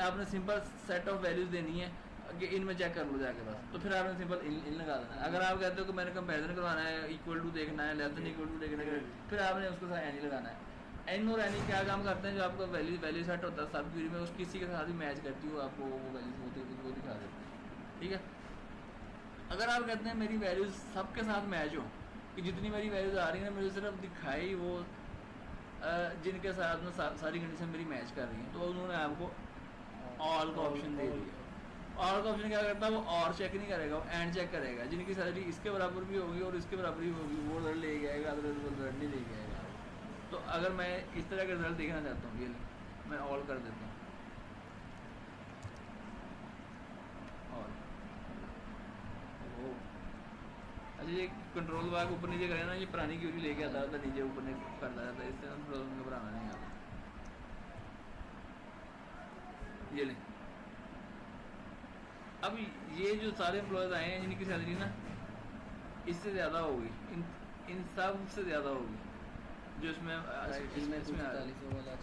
आपने सिंपल सेट ऑफ वैल्यूज़ देनी है कि इनमें चेक कर लो जाके बस, तो फिर आपने सिंपल इन लगा देना है। अगर आप कहते हो कि मैंने कंपैरिजन करवाना है, इक्वल टू देखना है, लेस देन इक्वल टू देखना है, फिर आपने उसके साथ एनी लगाना है। एन और एनी क्या काम करते हैं, जो आपका वैल्यू सेट होता है सब क्यूरी में, उस किसी के साथ भी मैच करती हो, आपको वो वैल्यूज होती है वो दिखा देती है, ठीक है। अगर आप कहते हैं मेरी वैल्यूज सबके साथ मैच हो, कि जितनी मेरी वैल्यूज आ रही हैं मुझे सिर्फ दिखाई वो जिनके साथ में सारी कंडीशन मेरी मैच कर रही हैं, तो उन्होंने आपको ऑल का ऑप्शन दे दिया। ऑल का ऑप्शन क्या करता है, वो और चेक नहीं करेगा, वो एंड चेक करेगा। जिनकी सैलरी इसके बराबर भी होगी और इसके बराबर भी होगी, वो रिजल्ट ले जाएगा, अदरवाइज वो रिजल्ट नहीं ले जाएगा। तो अगर मैं इस तरह का रिजल्ट देखना चाहता हूँ, ये मैं ऑल कर देता हूँ, और अच्छा ये कंट्रोल बार ऊपर नीचे करें ना, ये पुरानी क्यूरी लेके आता था नीचे ऊपर नहीं करता जाता, इससे हम थोड़ा घबराना नहीं आता। ये ले, अब ये जो सारे एम्प्लॉयज आए हैं जिनकी सैलरी ना इससे ज़्यादा होगी, इन सब से ज़्यादा होगी, जो इसमें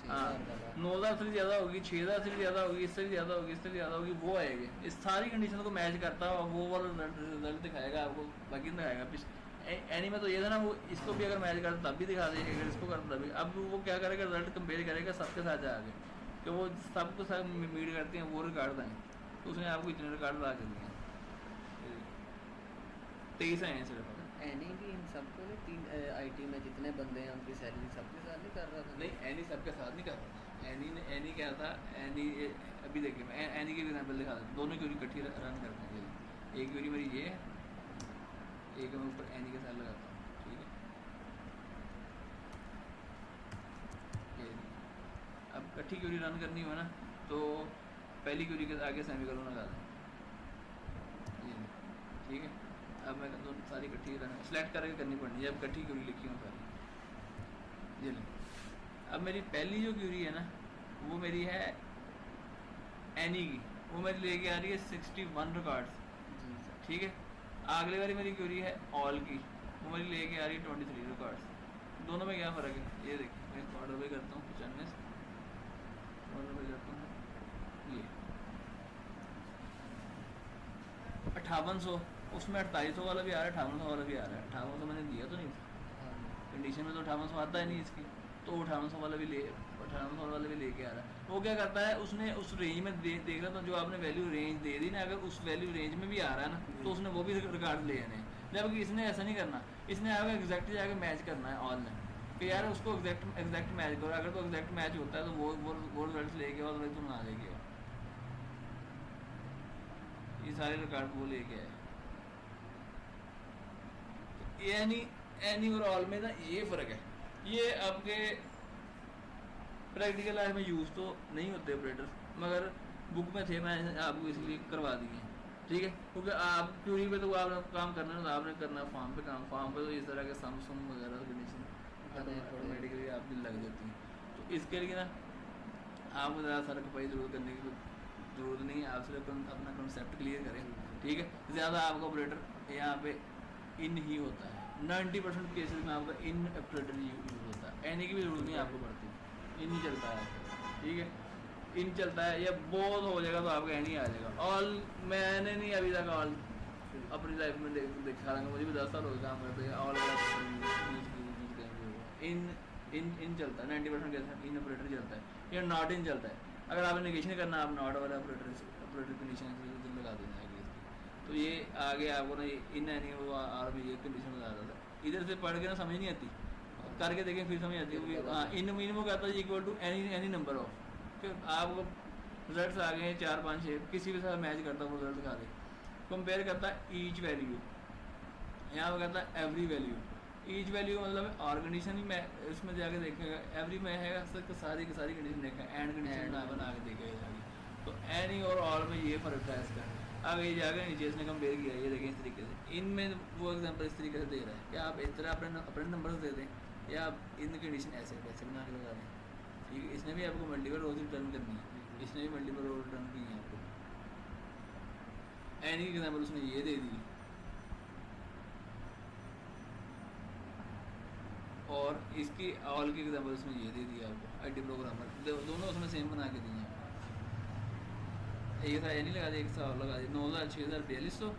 हाँ 9,000 से ज़्यादा होगी, 6,000 से ज़्यादा होगी, इससे भी ज़्यादा होगी, इससे भी ज़्यादा होगी, वो आएगी। इस सारी कंडीशन को मैच करता है, वो वाला रिजल्ट दिखाएगा आपको, बाकी नहीं दिखाएगा। एनी में तो ये था ना, वो इसको भी अगर मैच करता तब भी दिखा देगा, अगर इसको करता तभी। अब वो क्या करेगा, रिजल्ट कंपेयर करेगा सबके साथ जाके, कि वो सबके साथ मीट करते हैं, वो रिकॉर्ड दें, तो उसने आपको इतने रिकॉर्ड ला के दिए 23 आए हैं सिर्फ। एनी भी इन सबको नहीं, 3 आईटी में जितने बंदे हैं उनकी सैलरी सबके साथ नहीं कर रहा था? नहीं, एनी सबके साथ नहीं कर रहा था। एनी क्या था, एनी अभी देखिए मैं एनी के एग्जाम्पल दिखा देता हूँ, दोनों क्यूरी इकट्ठी रन करते हैं। एक क्यूरी मेरी ये है, एक मैं ऊपर एनी के साथ लगाता हूँ, ठीक है। ये अब इकट्ठी क्यूरी रन करनी हो ना, तो पहली क्यूरी के आगे सेमीकोलन लगा दें, ये ठीक है। अब मैं दोनों सारी इकट्ठी सेलेक्ट करके करनी पड़नी है, अब इकट्ठी क्यूरी लिखी हूँ सारी, ये ले। अब मेरी पहली जो क्यूरी है ना, वो मेरी है एनी की, वो मेरी लेके आ रही है 61 रिकॉर्ड्स, ठीक है। अगले वाली मेरी क्यूरी है ऑल की, वो मेरी लेके आ रही है 23 रिकॉर्ड्स। दोनों में क्या फ़र्क है, ये देखिए मैं इसको ऑर्डर पे करता हूँ, 95 ऑर्डर पे करता हूँ, ये 5800, उसमें 2800 वाला भी आ रहा है, 5800 वाला भी आ रहा है। 5800 मैंने दिया तो नहीं था कंडीशन में, तो 5800 आता है नहीं इसकी, तो 5800 वाला भी लेके आ रहा है। वो क्या करता है, उसने उस रेंज में देख रहा था, जो आपने वैल्यू रेंज दे दी ना, अगर उस वैल्यू रेंज में भी आ रहा है ना, तो उसने वो भी रिकॉर्ड ले आने हैं। जबकि इसने ऐसा नहीं करना, इसने आपका एग्जैक्ट जाके मैच करना है ऑल में, कि यार उसको एग्जैक्ट मैच करो। अगर तो एग्जैक्ट मैच होता है तो वो रिजल्ट लेके और तुम ना लेके आओ, ये सारे रिकॉर्ड वो लेके आए। एनी और ऑल में ना ये फ़र्क है। ये आपके प्रैक्टिकल लाइफ में यूज़ तो नहीं होते ऑपरेटर, मगर बुक में थे, मैं आपको इसलिए करवा दिए, ठीक है। क्योंकि आप क्यूरी पे तो आपने काम करना है, तो आपने करना फॉर्म पे काम, फॉर्म पे तो इस तरह के सम वगैरह कंडीशन ऑटोमेटिकली आपकी लग जाती हैं। तो इसके लिए ना आपको ज़्यादा सारा खपाई ज़रूरत करने की ज़रूरत नहीं है, आप सिर्फ अपना कंसेप्ट क्लियर करें, ठीक है। ज़्यादा आपका ऑपरेटर यहाँ पे इन ही होता है, 90% केसेस में आपका इन ऑपरेटर यूज होता है, एनी की भी ज़रूरत नहीं आपको पड़ती, इन ही चलता है, ठीक है। इन चलता है या बहुत हो जाएगा तो आपका एनी आ जाएगा। ऑल मैंने नहीं अभी तक ऑल अपनी लाइफ में देखा रहा, मुझे भी 10 साल हो गए काम करते ऑल इन इन इन चलता है 90% कैसा इन ऑपरेटर चलता है या नॉट इन चलता है। अगर आपने नेगेशन करना है आप नॉट वाला ऑपरेटर कंडीशन से लगा देना है। तो ये आगे आपको ना इन एनी हुआ और भी ये कंडीशन लगा देता है। इधर से पढ़ के ना समझ नहीं आती, करके देखें फिर समझ आती है। हाँ इन मिनिमम कहता है equal to any number of, फिर आपको रिजल्ट्स आ गए 4 5 6 किसी भी साथ मैच करता है वो रिजल्ट दिखा दे। कंपेयर करता है ईच वैल्यू, यहाँ पर कहता है एवरी वैल्यू। ईच वैल्यू मतलब और कंडीशन ही मैं इसमें जाके देखेगा, एवरी में है सारी की सारी कंडीशन देखा, एंड कंडीशन बना के देखेगा जाके। तो एनी और ऑल में ये फ़र्क था इसका। आगे ये जाकर नीचे इसने कंपेयर किया, ये देखें इस तरीके से। इनमें वो एग्जांपल इस तरीके से दे रहा है कि आप इस तरह अपने नंबर्स दे दें या आप इन कंडीशन ऐसे बना के लगा दें। इसने भी आपको मल्टीपल रोज रिटर्न करनी है, इसने भी मल्टीपल रोज रिटर्न की है आपको। एनी की एग्जाम्पल उसने ये दे दी और इसकी ऑल की एग्जाम्पल उसने ये दे दिया आपको। आईटी प्रोग्रामर दोनों उसमें सेम बना के दिए हैं। एक था एनी लगा दिया, एक सा और लगा दिया 9,000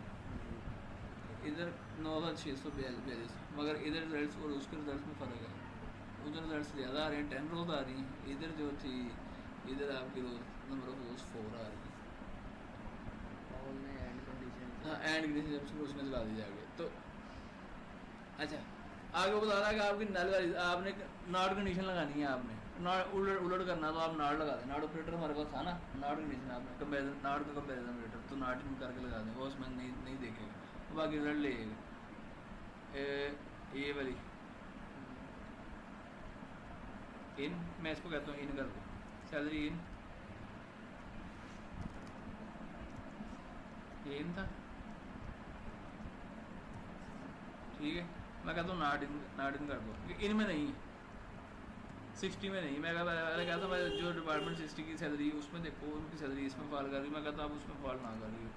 इधर 9,642, मगर इधर रिजल्ट्स और उसके रिजल्ट्स में फ़र्क है। उधर रिजल्ट्स ज़्यादा आ रहे हैं, 10 रोज आ रही हैं, इधर जो थी इधर आपकी रोज नंबर ऑफ रोज 4 आ रही है। ऑल में एंड कंडीशन, हाँ एंड कंडीशन उसमें लगा दी जाएगी। तो अच्छा आगे बता रहा है कि आपकी नल वाली आपने नॉट कंडीशन लगानी है, आपने नॉट उलट करना तो आप नॉट लगा दें। नॉट ऑपरेटर हमारे पास था ना, नॉट कंडीशन आपने कंपेरिजन नॉट का कंपेरिजन ऑपरेटर तो नॉट इन करके लगा दें, वो उसमें नहीं देखेगा, तो बाकी रिजल्ट लेगा। ये वाली इन मैं इसको कहता हूँ इन कर दो, सैलरी इन ये इन था, ठीक है। मैं कहता हूँ नॉट इन कर दो, क्योंकि इनमें नहीं 60 में नहीं। मैं कहता हूँ मैं जो डिपार्टमेंट 60 की सैलरी है उसमें देखो उनकी सैलरी इसमें फॉल कर रही है, मैं कहता हूँ आप उसमें फॉल ना कर रही हो,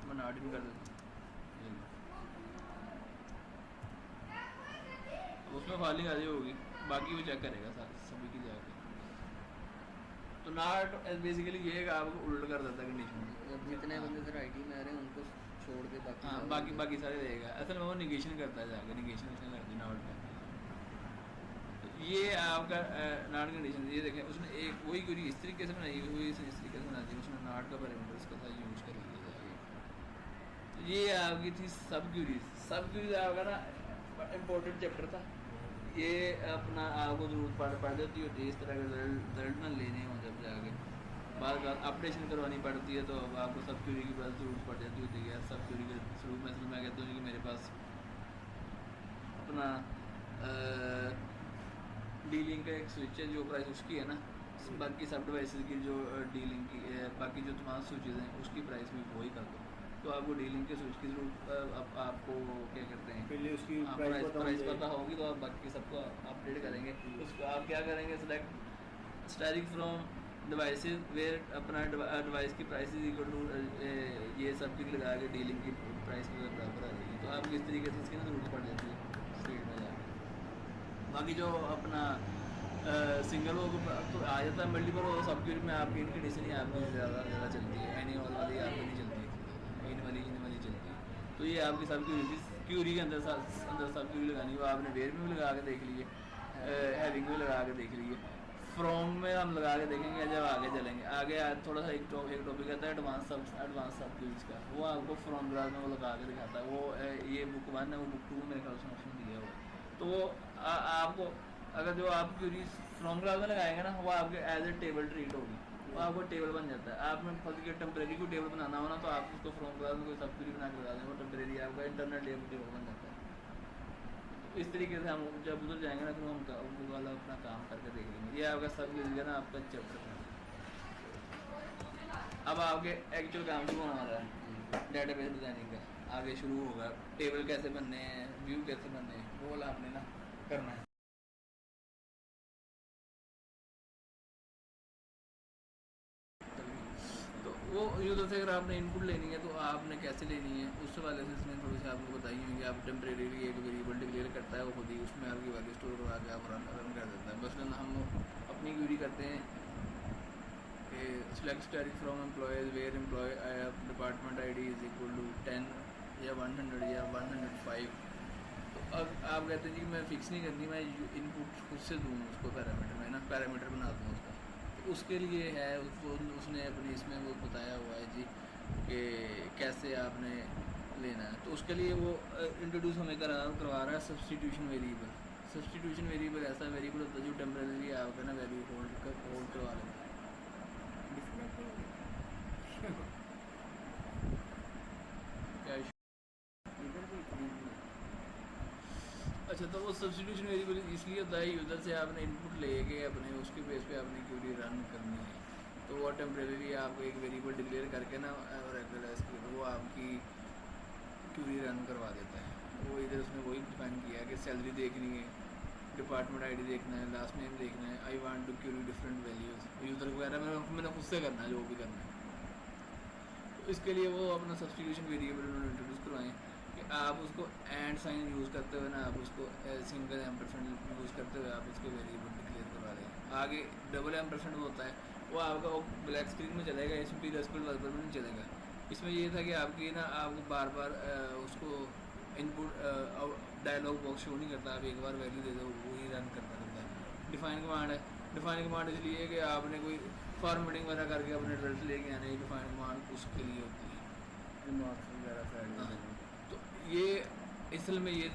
मैं नॉट इन कर देता हूँ। उसमें फॉलिंग आ रही होगी, बाकी वो चेक करेगा सभी की जाके। तो नॉट बेसिकली ये है कि आपको उल्ट कर देता है कंडीशन। जितने बंदे सर आईटी में आ रहे हैं उनको छोड़ के बाकी हाँ बाकी सारे रहेगा। असल में वो निगेशन करता है जाके, निगेशन उसने कर दी नॉट में। तो ये आपका नॉट कंडीशन ये देखें उसने एक वही क्वेरी इस तरीके से बनाई हुई इस तरीके से बना दी, उसने नॉट का पैरामीटर इसका साथ यूज कर लिया जाके। तो ये आपकी थी सब क्वेरीज आपका ना इम्पोर्टेंट चैप्टर था। ये अपना आपको जरूरत पड़ जाती होती है इस तरह के रिजल्ट ना लेने हों जब जाके बाद अपडेशन करवानी पड़ती है, तो अब आपको सब क्वेरी की बात जरूरत पड़ जाती होती है। सब क्वेरी के थ्रू मैं कहता हूँ कि मेरे पास अपना डीलिंग का एक स्विच है जो प्राइस उसकी है ना, बाकी सब डिवाइसेस की जो डीलिंग की बाकी जो तमाम स्विचेज हैं उसकी प्राइस भी वही कर दो। तो आपको डीलिंग के स्विच की जरूरत आपको क्या करते हैं पहले उसकी प्राइस पता होगी तो आप बाकी सबको अपडेट करेंगे। उसको आप क्या करेंगे select starring from devices where अपना डिवाइस की प्राइस इक्वल टू ये सब चीज़ लगा के डीलिंग की प्राइस के बराबर आ जाएगी। तो आपको इस तरीके से इसकी ना जरूरत पड़ जाती है स्पीड में जाके। बाकी जो अपना सिंगल वो तो आ जाता है, मल्टीपल वो सब क्यूरी में आपकी इन कंडीशन ही आपकी ज़्यादा चलती है, एनी ऑल वाली आपकी नहीं चलती है, इन वाली चलती है। तो ये आपकी सब क्यूरी के अंदर सब क्यूरी लगानी है, वो आपने वेयर में भी लगा के देख लिए, हैविंग में लगा के देख लिए, फ्रॉम में हम लगा के देखेंगे जब आगे चलेंगे। आगे थोड़ा सा एक टॉपिक आता है एडवांस सब क्यूरीज का, वो आपको फ्रॉम ग्रास में वो लगा के दिखाता है। वो ये बुक 1 है, वो बुक 2 में मेरे ख्याल से ऑप्शन दिया हुआ है। तो वो आपको अगर जो आप क्यूरीज फ्रॉम ग्रास में लगाएंगे ना वो आपके एज ए टेबल ट्रीट होगी, वो आपको टेबल बन जाता है। आपने फर्स्ट के टेम्परेरी को टेबल बनाना हो ना तो आप उसको फ्रॉम ग्रास में कोई सब क्यूरी बना के लगा दें, वो टेम्परेरी आपका इंटरनल टेबल बन जाता है। इस तरीके से हम जब उधर जाएंगे ना तो हम वो वाला अपना काम करके देख लेंगे। ये आपका सब क्यूरी ना आपका चैप्टर है। अब आपके एक्चुअल काम शुरू होने वाला है डेटाबेस डिजाइनिंग का, आगे शुरू होगा। टेबल कैसे बनने हैं, व्यू कैसे बनने हैं, वो वाला आपने ना करना है। तो वो यूजर से अगर आपने इनपुट लेनी है तो आपने कैसे लेनी है उस वाले से इसने थोड़ी सी आपको बताई होंगी। आप टेम्परेरी एक वेरिएबल डिक्लेयर करता है वो खुद ही, उसमें आपकी वैल्यू स्टोर करवा के आप रन कर देता है। बस हम अपनी क्वेरी करते हैं कि select static from employees where employee department ID is equal to 10 या 100 या 105। तो अब आप कहते हैं जी मैं फ़िक्स नहीं करनी, मैं इनपुट खुद से दूँ उसको पैरामीटर में ना, पैरामीटर बना दूँ उसका। तो उसके लिए है उसने अपनी इसमें वो बताया हुआ है जी कि कैसे आपने लेना है। तो उसके लिए वो इंट्रोड्यूस हमें करवा रहा है सब्सटीट्यूशन वेरिएबल। सब्सटीट्यूशन वेरिएबल ऐसा वेरिएबल होता है जो टेम्परेरी आपका ना वैल्यू होल्ड करवा लेता है। क्या इधर भी इतनी ही है। अच्छा, तो वो सब्सटीट्यूशन वेरिएबल इसलिए होता है यूज़र से आपने इनपुट लेके अपने उसके बेस पे आपने क्यूरी रन करनी है। तो वो टेम्परेरी आपको एक वेरिएबल डिक्लेयर करके ना रेगुलराइज कर वो आपकी क्यूरी रन करवा देता है। वो इधर उसने वही डिफाइन किया है कि सैलरी देखनी है, डिपार्टमेंट आईडी देखना है, लास्ट नेम देखना है, I want to query different values user वगैरह मैंने खुद से करना है जो भी करना है। तो इसके लिए वो अपना सब्सटीट्यूशन वेरिएबल उन्होंने इंट्रोड्यूस करवाएं कि आप उसको एंड साइन यूज़ करते हुए ना आप उसको सिंगल एम्परसेंट यूज़ करते हुए आप उसके वेरिएबल डिक्लेयर करवा दें। आगे डबल एम्परसेंट होता है वो आपका वो ब्लैक स्क्रीन में चलेगा, इसमें पी रेस्पेक्ट वर्बर में नहीं चलेगा। इसमें ये था कि आपकी ना आपको बार बार उसको इनपुट डायलॉग बॉक्स शो नहीं करता, आप एक बार वैल्यू दे दो वो ही रन करता रहता है। डिफाइन कमांड है, डिफाइन कमांड इसलिए कि आपने कोई फॉर्मेटिंग वगैरह करके अपने रिजल्ट लेके आने, डिफाइन कमांड उसके लिए होती है। रिमार्क्स वगैरह साइड हाँ। में। तो ये असल में ये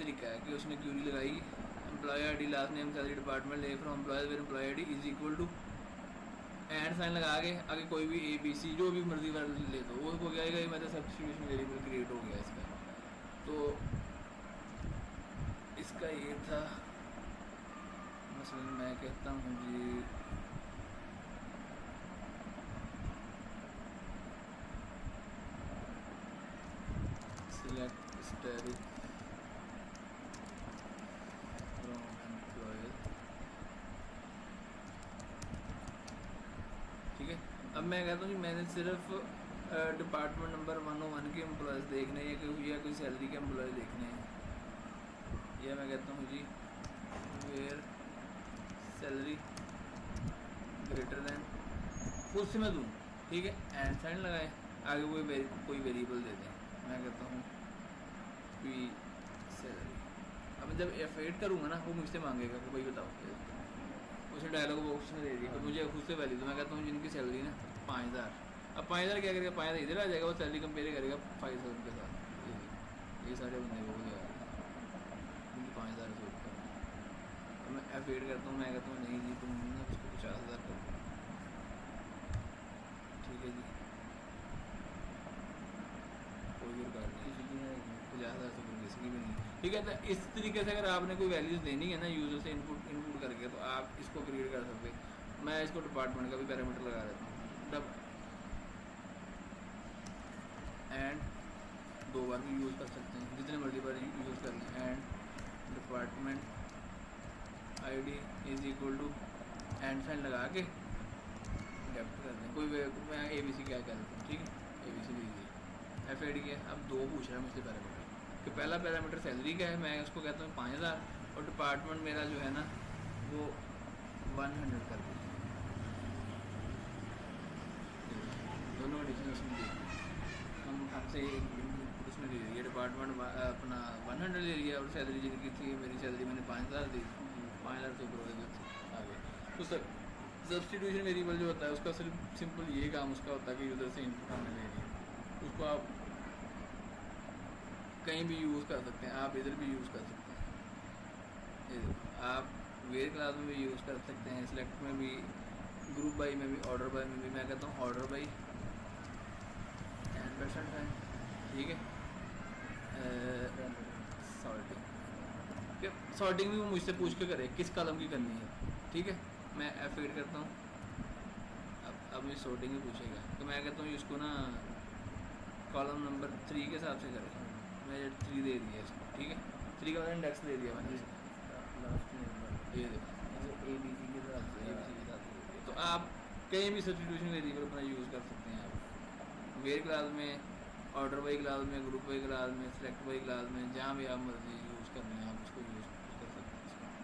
तरीका है कि उसने क्यूरी लगाई employee I D last name salary department ले from employees where employee I D is equal to and sign लगा के आगे कोई भी ए बी सी जो भी मर्जी वाला ले दो वो हो जाएगा। ये मतलब सब्स्टिट्यूशन वेरिएबल क्रिएट हो गया इसका। तो इसका ये था मसलन मैं कहता हूँ जी सिलेक्ट स्टैटिक फ्रॉम एम्प्लॉयज, ठीक है। अब मैं कहता हूँ कि मैंने सिर्फ डिपार्टमेंट नंबर 101 के एम्प्लॉयज़ देखने या कोई सैलरी के एम्प्लॉयज़ देखने हैं, या मैं कहता हूँ जी वेयर सैलरी ग्रेटर दैन खुद से मैं दूँ, ठीक है। एंड साइन लगाए आगे कोई वेरिएबल दे दें, मैं कहता हूँ पी सैलरी। अब जब एफ8 करूँगा ना वो मुझसे मांगेगा कि भाई बताओ, उसे डायलॉग बॉक्स में दे दिया तो मुझे खुद से वैल्यू दो। मैं कहता हूँ जिनकी सैलरी ना 5000, अब 5000 क्या करेगा, 5000 इधर आ जाएगा, वो सैलरी कंपेयर करेगा 5000 के साथ। ये सारे बंदे को देगा उनकी 5000 से ऊपर। तो मैं एफ8 करता हूँ, मैं कहता हूँ नहीं जी तुम ना उसको 50000 कर दो, ठीक है जी, कोई भी रिकॉर्ड नहीं, किसी की है नहीं। 50,000 से ऊपर किसी की भी नहीं, ठीक है। तो इस तरीके से अगर आपने कोई वैल्यूज़ देनी है ना यूज़र से इनपुट करके तो आप इसको क्रिएट कर सकते हैं। मैं इसको डिपार्टमेंट का भी पैरामीटर लगा देता हूँ डब एंड 2 बार भी यूज़ कर सकते हैं, जितने मर्जी बार यूज़ कर लें। And department ID is equal to and sign लगा के डेप्ट कर दें। कोई मैं ए बी सी क्या कह देता हूँ, ठीक है, ए बी सी लीजिए एफ8 के। अब 2 पूछ रहा है मुझसे पैरामीटर कि पहला पैरामीटर सैलरी का है, मैं उसको कहता हूँ 5000 और डिपार्टमेंट मेरा जो है ना वो 100 कर दीजिए। दोनों कंडीशन उसमें दी, हम हमसे उसमें ले लिया डिपार्टमेंट अपना 100 ले लिया और सैलरी जिनकी थी मेरी सैलरी मैंने 5000 दी, 5000 से ऊपर आ गए। तो सब्स्टिट्यूशन वेरिएबल जो होता है उसका सिर्फ सिंपल ये काम उसका होता है कि यूज़र से इनपुट हमने ले ली, उसको आप कहीं भी यूज़ कर सकते हैं, आप इधर भी यूज़ कर सकते हैं, आप वेयर क्लास में भी यूज़ कर सकते हैं, सिलेक्ट में भी, ग्रुप बाई में भी, ऑर्डर बाई में भी। मैं कहता हूँ ऑर्डर बाई % है, ठीक है। सॉर्टिंग, सॉर्टिंग भी वो मुझसे पूछ के करे किस कॉलम की करनी है, ठीक है। मैं F8 करता हूँ, अब मुझे सॉर्टिंग भी पूछेगा तो मैं कहता हूँ इसको ना कॉलम नंबर 3 के हिसाब से करें। मैं 3 दे दिया इसको, ठीक है, 3 का इंडेक्स दे दिया मैंने इसको, लास्ट में ये देखो ए बी सी के साथ से ABC के साथ। तो आप कहीं भी सब्स्टिट्यूशन वेरिएबल अपना यूज़ कर सकते हैं। आप वेयर क्लास में, ऑर्डर बाई क्लास में, ग्रुप बाई क्लास में, सेलेक्ट बाई क्लास में, जहाँ भी आप मर्जी यूज़ करने हैं आप उसको यूज़ कर सकते हैं।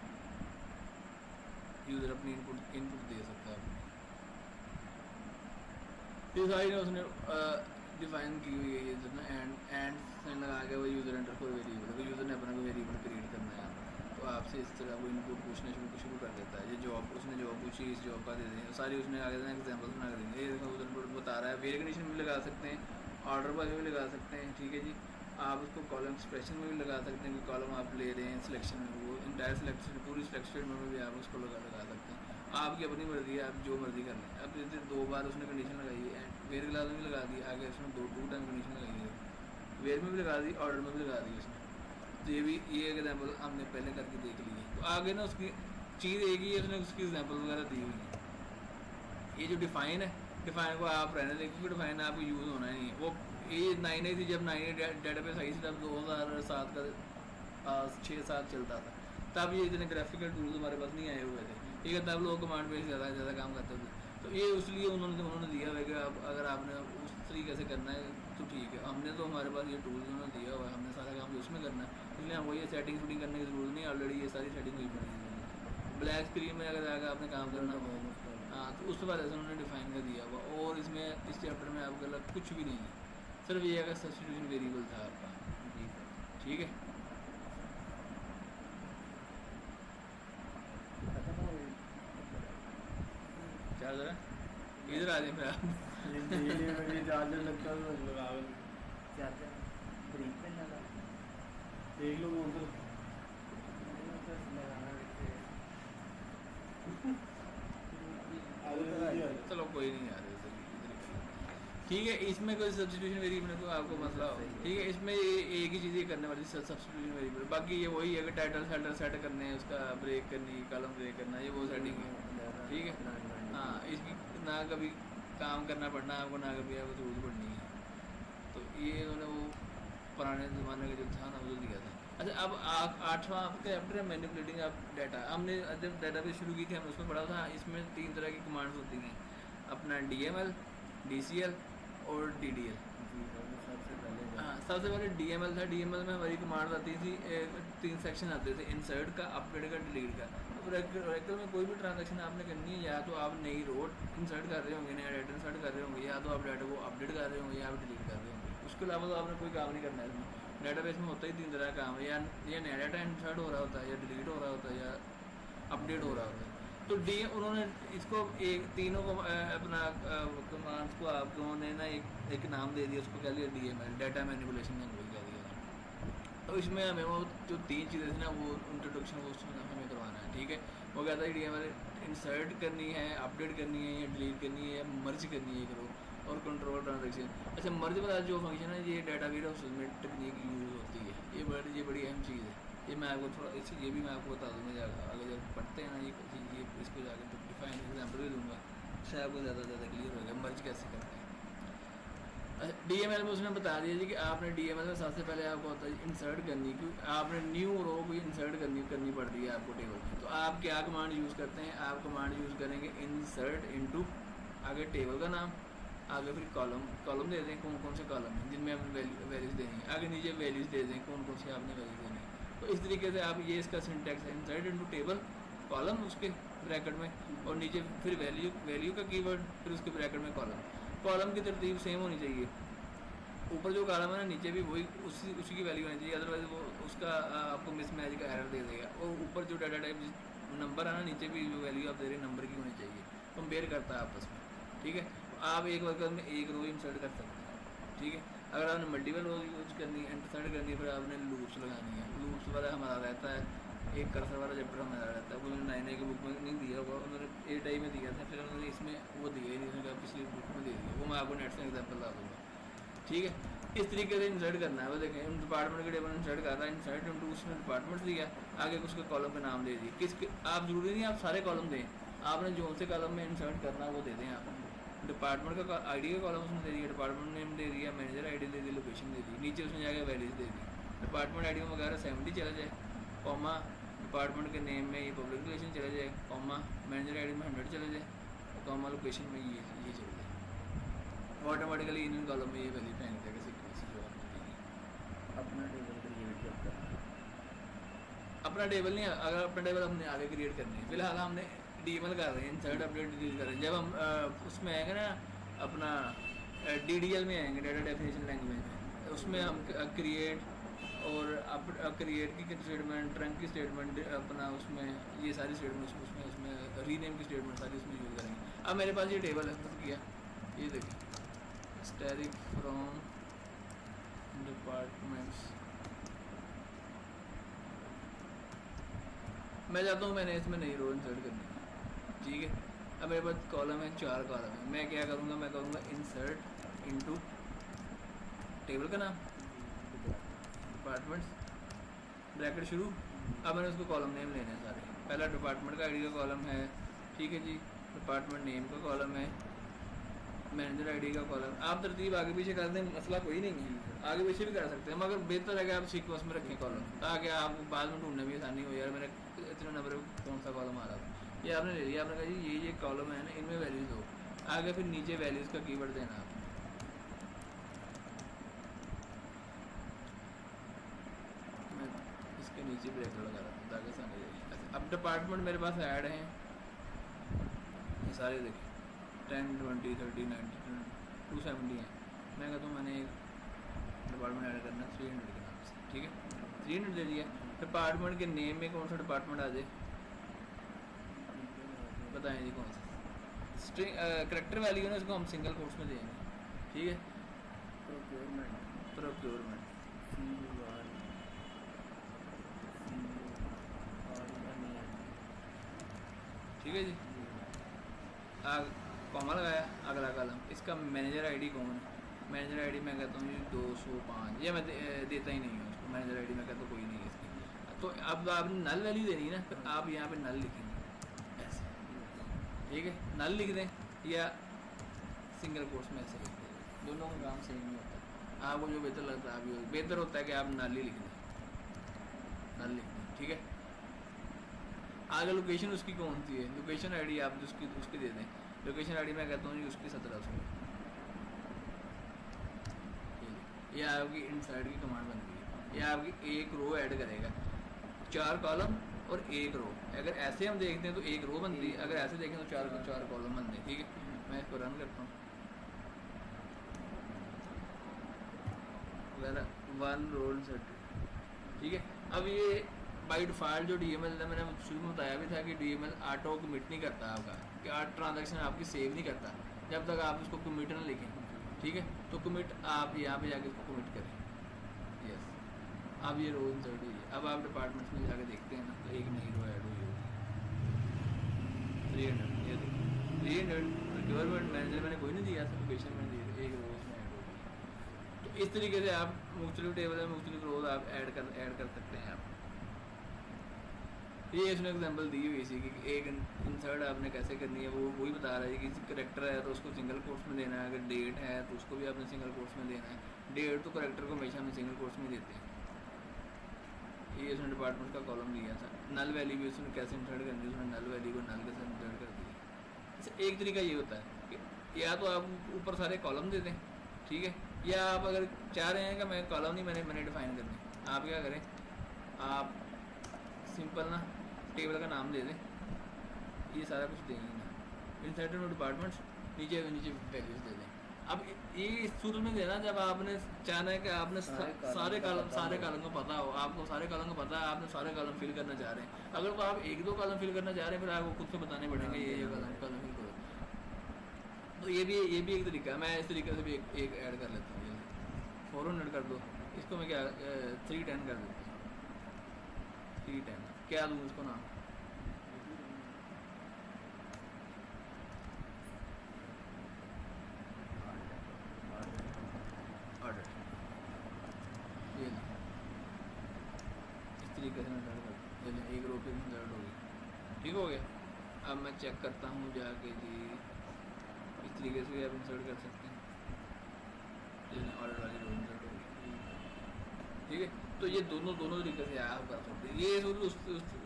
यूज़र अपनी इनपुट दे सकता है। ये सारी ना उसने डिफाइन की हुई है ये जो ना एंड से लगा के वो यूज़र एंटर कोई वेरिएबल है, यूज़र ने अपना कोई वेरिएबल क्रिएट करना है तो आपसे इस तरह वो इनपुट पूछना शुरू कर देता है। ये जॉब उसने जॉब पूछी, इस जॉब का दे दें, सारी उसने आगे देना एग्जाम्पल बना के देंगे। ये देखो उधर बता रहा है वेरिएबल कंडीशन में लगा सकते हैं, ऑर्डर पर भी लगा सकते हैं, ठीक है जी। आप उसको कॉलम एक्सप्रेशन में भी लगा सकते हैं कि कॉलम आप ले रहे हैं सिलेक्शन में, वो इंटायर सिलेक्शन पूरी सिलेक्शन में भी आप उसको लगा सकते हैं। आपकी अपनी मर्जी है, आप जो मर्जी कर लें। अब जैसे 2 बार उसने कंडीशन लगाई है, वेयर क्लास में भी लगा दी, आगे उसने 2 टाइम कंडीशन लगाई है, वेयर में भी लगा दी, ऑर्डर में भी लगा दी उसने। तो ये एग्जाम्पल हमने पहले करके देख ली है। तो आगे ना उसकी चीज़ एक ही है, उसने उसकी एग्जाम्पल वगैरह दी हुई है। ये जो डिफ़ाइन है, डिफ़ाइन को आप रहने दें क्योंकि डिफ़ाइन आपको यूज़ होना ही नहीं है। वो ये 9 थी जब 9 डेटाबेस आई थी, तब 2007 का 6-7 चलता था, तब ये इतने ग्राफिकल टूल्स हमारे पास नहीं आए हुए थे, ठीक है। तब लोग कमांड बेस ज़्यादा काम करते थे। तो ये इसलिए उन्होंने दिया हुआ है कि अगर आपने उस तरीके से करना है तो ठीक है। हमने तो हमारे पास ये टूल्स उन्होंने दिया हुआ है, हमने सारा काम उसमें करना है, इसलिए हमको ये सेटिंग शूटिंग करने की ज़रूरत नहीं है, ऑलरेडी ये सारी सेटिंग हुई पड़ी है। ब्लैक स्क्रीन में अगर आगे आपने काम करना हो, हाँ, तो उस वजह से उन्होंने डिफाइन कर दिया हुआ। और इसमें इस चैप्टर में आपका अलग कुछ भी नहीं है, सिर्फ ये अगर सब्स्टिट्यूशन वेरिएबल था आपका, ठीक है। चार्जर है इधर आ जाए फिर आप। ये चार्जर लगता है तो लगा चार्जर ब्रेक पे लगा देख लो उधर चलो कोई नहीं आ रहा, ठीक है। इसमें कोई सब्स्टिट्यूशन वेरिएबल को आपको मसला हो, ठीक है। इसमें एक ही चीज़ ये करने वाली सब्स्टिट्यूशन वेरिएबल, बाकी ये वही है कि टाइटल शेल्टर सेट करने हैं, उसका ब्रेक करनी, कॉलम ब्रेक करना, ये वो सेटिंग है, ठीक है। हाँ, इसकी ना कभी काम करना पड़ना आपको, ना कभी आपको जरूरत पड़नी है। तो ये उन्होंने वो पुराने ज़माने का जो था ना वो दिया था। अच्छा, अब 8वां आपका चैप्टर है मैनिपुलेटिंग ऑफ डाटा। हमने जब डाटाबेस शुरू की थी हमने उसमें पढ़ा था, इसमें 3 तरह की कमांड्स होती हैं, अपना DML, DCL और DDL। हाँ, सबसे पहले DML था। DML में हमारी कमांड आती थी, 3 सेक्शन आते थे, इंसर्ट का, अपडेट का, डिलीट का। ओरेकल में कोई भी ट्रांजैक्शन आपने करनी है, या तो आप नई रो इंसर्ट कर रहे होंगे, नया डाटा इंसर्ट कर रहे होंगे, या तो आप डाटा को अपडेट कर रहे होंगे, या आप डिलीट कर रहे होंगे। उसके अलावा तो आपने कोई काम नहीं करना है इसमें। डाटाबेस में होता ही 3 तरह का काम है, या नया डाटा इंसर्ट हो रहा होता है, या डिलीट हो रहा होता है, या अपडेट हो रहा होता है। तो उन्होंने इसको तीनों को अपना कमांड्स को आप लोगों ने ना एक नाम दे दिया, उसको कह दिया DML, डाटा मैनिपुलेशन लैंग्वेज कह दिया। तो इसमें हमें वो जो 3 चीज़ें थी ना, वो इंट्रोडक्शन वो हमें करवाना है, ठीक है। वो कहता है DML इंसर्ट करनी है, अपडेट करनी है, या डिलीट करनी है, या मर्ज करनी है करो, और कंट्रोल ट्रांजेक्शन। अच्छा, मर्ज वाला जो फंक्शन है, ये डाटा वेयरहाउस में टेक्निक यूज़ होती है, ये बड़ी अहम चीज़ है। ये मैं आपको थोड़ा ये भी मैं आपको बता दूँगा आगे जब पढ़ते हैं ना, ये इसको जाकर तो डिफाइन एग्जाम्पल भी दूँगा, शायद आपको ज़्यादा क्लियर होगा मर्ज कैसे करते हैं। अच्छा, DML में उसने बता दिया जी कि आपने DML में सबसे पहले आपको होता है इंसर्ट करनी, क्योंकि आपने न्यू रो को इंसर्ट करनी पड़ती है आपको टेबल में। तो आप क्या कमांड यूज़ करते हैं, आप कमांड यूज़ करेंगे इंसर्ट इनटू, आगे टेबल का नाम, आगे फिर कॉलम दे दें, कौन कौन से कॉलम हैं जिनमें आपने वैल्यूज़ देनी है, आगे नीचे वैल्यूज़ दे दें, कौन कौन से आपने वैल्यूज़ देनी है। तो इस तरीके से आप ये इसका सिंटैक्स है, इंसर्ट इनटू टेबल, कॉलम उसके ब्रैकेट में, और नीचे फिर वैल्यू का कीवर्ड, फिर उसके ब्रैकेट में कॉलम की तरतीब सेम होनी चाहिए। ऊपर जो कॉलम है ना, नीचे भी वही उसी की वैल्यू होनी चाहिए, अदरवाइज वो उसका आपको मिसमैच का एरर दे देगा। और ऊपर जो डाटा टाइप नंबर है ना, नीचे भी जो वैल्यू आप दे रहे हैं नंबर की होनी चाहिए, कंपेयर करता है आपस में, ठीक है। आप एक वर्कर में एक रो इंसर्ट कर सकते हैं, ठीक है। अगर आपने मल्टीपल रो यूज करनी है, इंसर्ट करनी है, फिर आपने लूप्स लगानी है। लूप्स वाला हमारा रहता है, एक कर्सर वाला चैप्टर हमारा रहता है, वो उन्होंने 9 की बुक में नहीं दिया होगा, उन्होंने 8i में दिया था, फिर उन्होंने इसमें वो दिया ही नहीं, उन्होंने पिछली बुक में दे दिया, वो मैं आपको नेट से एग्जाम्पल ला दूँगा, ठीक है। इस तरीके से इंसर्ट करना है। वो देखें डिपार्टमेंट के टेबल इंसर्ट कर रहा है, इंसर्ट इनटू, उसने डिपार्टमेंट्स दिया, आगे उसके कॉलम पे नाम दे दिए। किसके आप जरूरी नहीं आप सारे कॉलम दें, आपने जो से कॉलम में इंसर्ट करना वो दे दें। आप डिपार्टमेंट का आईडी का कॉलम उसने दे दिया, डिपार्टमेंट नेम दे दिया, मैनेजर आईडी दे दी, लोकेशन दे दी, नीचे उसने जाकर वैल्यूज दे दी। डिपार्टमेंट आईडी में वगैरह 70 चला जाए, कॉमा डिपार्टमेंट के नेम में ये पब्लिक रिलेशन चला जाए, कॉमा मैनेजर आईडी में 100 चला जाए, कॉमा लोकेशन में ये चला जाए। ऑटोमेटिकली इन कॉलम में ये वैल्यू फैन देगा सीक्वेंस जो आपने दी। अपना टेबल क्रिएट करता है, अपना टेबल नहीं, अगर अपना टेबल हमने आगे क्रिएट करनी है, फिलहाल हमने DML कर रहे हैं, इंसर्ट अपडेट डिलीट कर रहे हैं। जब हम उसमें आएगा ना अपना DDL में आएंगे, डाटा डेफिनेशन लैंग्वेज में, उसमें हम क्रिएट और क्रिएट की स्टेटमेंट, ट्रंक की स्टेटमेंट, अपना उसमें ये सारी स्टेटमेंट उसमें उसमें रीनेम की स्टेटमेंट सारी उसमें यूज़ करेंगे। अब मेरे पास ये टेबल है, मतलब किया ये देखिए स्टैटिक फ्रॉम डिपार्टमेंट्स, मैं चाहता हूँ मैंने इसमें नई रो इंसर्ट करनी है, ठीक है। अब मेरे पास कॉलम है, 4 कॉलम है, मैं क्या करूँगा, मैं करूँगा इंसर्ट इनटू टेबल का नाम डिपार्टमेंट्स, ब्रैकेट शुरू। अब मैंने उसको कॉलम नेम लेने हैं सारे। पहला डिपार्टमेंट का आईडी का कॉलम है, ठीक है जी, डिपार्टमेंट नेम का कॉलम है, मैनेजर आईडी का कॉलम। आप तरतीब आगे पीछे कर दें, मसला कोई नहीं है, आगे पीछे भी कर सकते हैं, मगर बेहतर है कि आप सीक्वेंस में रखें कॉलम, ताकि आप बाद में ढूंढने में आसानी हो, यार मेरे इतने नंबर कौन सा कॉलम आ रहा था। ये आपने ले लिया, आपने कहा जी ये कॉलम है ना, इनमें वैल्यूज़ हो, आगे फिर नीचे वैल्यूज़ का कीवर्ड देना आप। मैं इसके नीचे ब्रेक लगा रहा हूँ ताकि आसानी रहे। अब डिपार्टमेंट मेरे पास ऐड हैं, ये सारे देखिए 10, 20, 30, 90, 270 हैं। मैं कहता हूँ मैंने एक डिपार्टमेंट ऐड करना 300 के नाम से, ठीक है, 300 दे दिया। डिपार्टमेंट के नेम में कौन सा डिपार्टमेंट आ जाए, बताएं जी कौन सा। स्ट्रिंग करेक्टर वैल्यू ना, इसको हम सिंगल कोट्स में देंगे, ठीक है। प्रोक्योरमेंट ठीक है जी, कॉमा लगाया, अगला कॉलम, इसका मैनेजर आईडी कौन है, मैनेजर आईडी मैं कहता हूँ जी 205, ये मैं देता ही नहीं हूँ उसको, मैनेजर आईडी मैं कहता हूँ कोई नहीं है इसकी। तो अब आपने नल वैल्यू देनी है ना, फिर आप यहाँ पे नल लिखेंगे ऐसे, ठीक है, नल लिख दें या सिंगल कोर्स में ऐसे लिख दें, दोनों का काम सेम नहीं होता। आपको जो बेहतर लगता है आप बेहतर होता है कि आप नल ही लिख दें, नल लिख दें, ठीक है। आगे लोकेशन उसकी कौन सी है, लोकेशन आईडी आप उसकी दे दें, लोकेशन आईडी मैं कहता हूँ जी उसकी 1700, ये आपकी इनसाइड की कमांड बन गई है। ये आपकी एक रो ऐड करेगा, 4 कॉलम और 1 रो। अगर ऐसे हम देखते हैं तो 1 रो बनती है, अगर ऐसे देखें तो 4 कॉलम बनते हैं, ठीक है। मैं इसको रन करता हूँ, 1 रोल सेट, ठीक है। अब ये बाई डिफ़ॉल्ट जो DML है, मैंने शुरू में बताया भी था कि DML ऑटो कमिट नहीं करता आपका, कि ट्रांजैक्शन आपकी सेव नहीं करता जब तक आप उसको कमिट ना लिखें, ठीक है। तो कमिट आप यहाँ पे जाके इसको कमिट करें, यस। अब ये रो इंसर्ट हुई है। अब आप डिपार्टमेंट्स में जाके देखते हैं ना, तो एक नई रो ऐड हुई होगी 300, ये देखिए 300 गवर्नमेंट मैनेजर मैंने कोई नहीं दिया, लोकेशन में दी, एक रो उसमें ऐड होगी। तो इस तरीके से आप मुख्तलिफ टेबल में मुख्तलिफ रोज आप ऐड कर सकते हैं आप। ये इसने एग्जांपल दी हुई थी कि एक इंसर्ट आपने कैसे करनी है, वो वही बता रहा है कि करेक्टर है तो उसको सिंगल कोट्स में देना है, अगर डेट है तो उसको भी आपने सिंगल कोट्स में देना है। डेट तो करेक्टर को हमेशा हम सिंगल कोट्स में देते हैं। ये उसने डिपार्टमेंट का कॉलम दिया था। नल वैल्यू भी उसने कैसे इंसर्ट करनी है, उसने नल वैल्यू को नल के साथ इंसर्ट कर दिया। अच्छा, एक तरीका ये होता है कि या तो आप ऊपर सारे कॉलम दे दें, ठीक है, या आप अगर चाह रहे हैं कि मैं कॉलम नहीं मैंने डिफाइन करनी, आप क्या करें, आप सिंपल ना टेबल का नाम दे दें, ये सारा कुछ देंगे ना, इंसर्ट नो डिपार्टमेंट्स, नीचे वैल्यूज दे दें। अब ये शुरू में देना जब आपने चाहना है कि आपने सारे कॉलम को पता हो, आपको सारे कॉलम को पता है, आपने सारे कॉलम फिल करना चाह रहे हैं। अगर तो आप 1-2 कॉलम फिल करना चाह रहे हैं, फिर आपको खुद से बताने पड़ेंगे ये कॉलम फिल करो। तो ये भी एक तरीका है। मैं इस तरीके से भी एक ऐड कर लेता हूँ, 400 कर दो, इसको मैं क्या 310 कर देता हूँ, 310 क्या दूँ इसको नाम, ऑर्डर, ये इस तरीके से मैं दर्द करता हूँ, एक रो पे दर्द हो गई, ठीक हो गया। अब मैं चेक करता हूँ जाके जी, इस तरीके से आप इंसर्ट कर सकते हैं, ऑर्डर वाली रो इंसर्ट हो गई, ठीक है। तो ये दोनों तरीके से आप कर सकते हैं। ये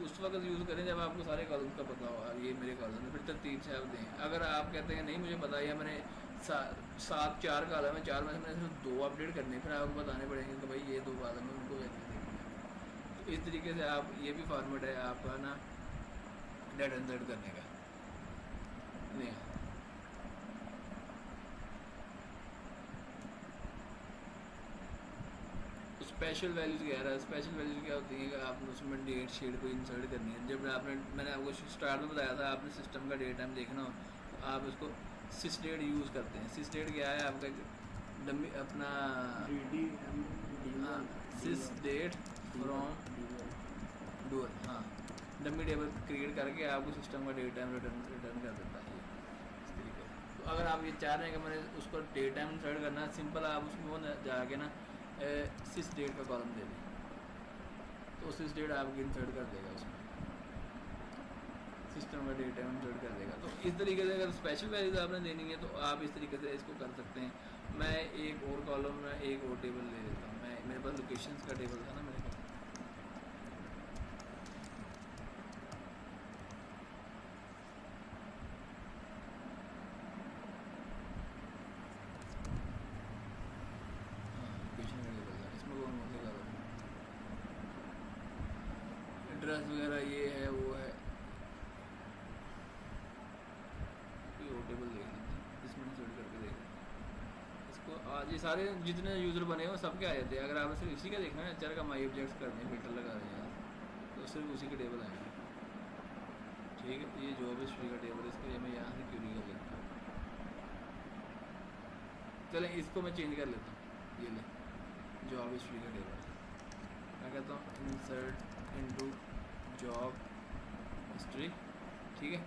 उस वक्त यूज़ करें जब आपको सारे कॉलम का पता हो, ये मेरे कॉलम है, फिर तरतीब से आप दें। अगर आप कहते हैं नहीं मुझे पता, या मैंने 4 कॉलम है, 4 में से मैंने सिर्फ 2 अपडेट करने, फिर आपको बताने पड़ेंगे कि भाई ये 2 कॉलम है, उनको वैल्यू देखनी है। तो इस तरीके से आप, ये भी फॉर्मेट है आपका ना डेटा इंसर्ट करने का। नहीं स्पेशल वैल्यूज़ कह रहा है। स्पेशल वैल्यूज़ क्या होती हैं कि आपने उसमें डेट शीट को इंसर्ट करनी है। जब मैंने आपको स्टार्ट में बताया था, आपने सिस्टम का डेट टाइम देखना हो तो आप इसको सिस डेट यूज़ करते हैं। सिस डेट क्या है आपका डमी अपना सिस डेट फ्रॉम डूअल, हाँ डमी टेबल क्रिएट करके आपको सिस्टम का डेट टाइम रिटर्न कर देता है ये इस तरीके से। तो अगर आप ये चाह रहे हैं कि मैंने उसको डेट टाइम इंसर्ट करना है, सिंपल आप उसमें वो जाके ना सिस डेट का कॉलम दे दें तो सिस डेट आपकी इंसर्ट कर देगा उसमें, सिस्टम का डेट टाइम इंसर्ट कर देगा। तो इस तरीके से अगर स्पेशल वैल्यूज आपने देनी है तो आप इस तरीके से इसको कर सकते हैं। मैं एक और कॉलम में एक और टेबल ले लेता हूँ। मैं मेरे पास लोकेशंस का टेबल था ना मेरे पास, एड्रेस वगैरह ये है वो है, कोई और टेबल देख लेते हैं इसमें इंसर्ट करके देख लेते हैं इसको। आज ये सारे जितने यूज़र बने हो सबके आ जाते हैं। अगर आपने सिर्फ इसी का देखना है, एचआर का माई ऑब्जेक्ट्स कर दें, फिल्टर लगा दें यार, तो सिर्फ उसी के टेबल आएंगे। ठीक है, ये जॉब हिस्ट्री का टेबल, इसको ये मैं यहाँ से क्यूरी कर लेता हूँ। चलें इसको मैं चेंज कर लेता हूँ, ये ले जॉब हिस्ट्री का टेबल। मैं कहता हूँ इंसर्ट इनटू जॉब हिस्ट्री। ठीक है,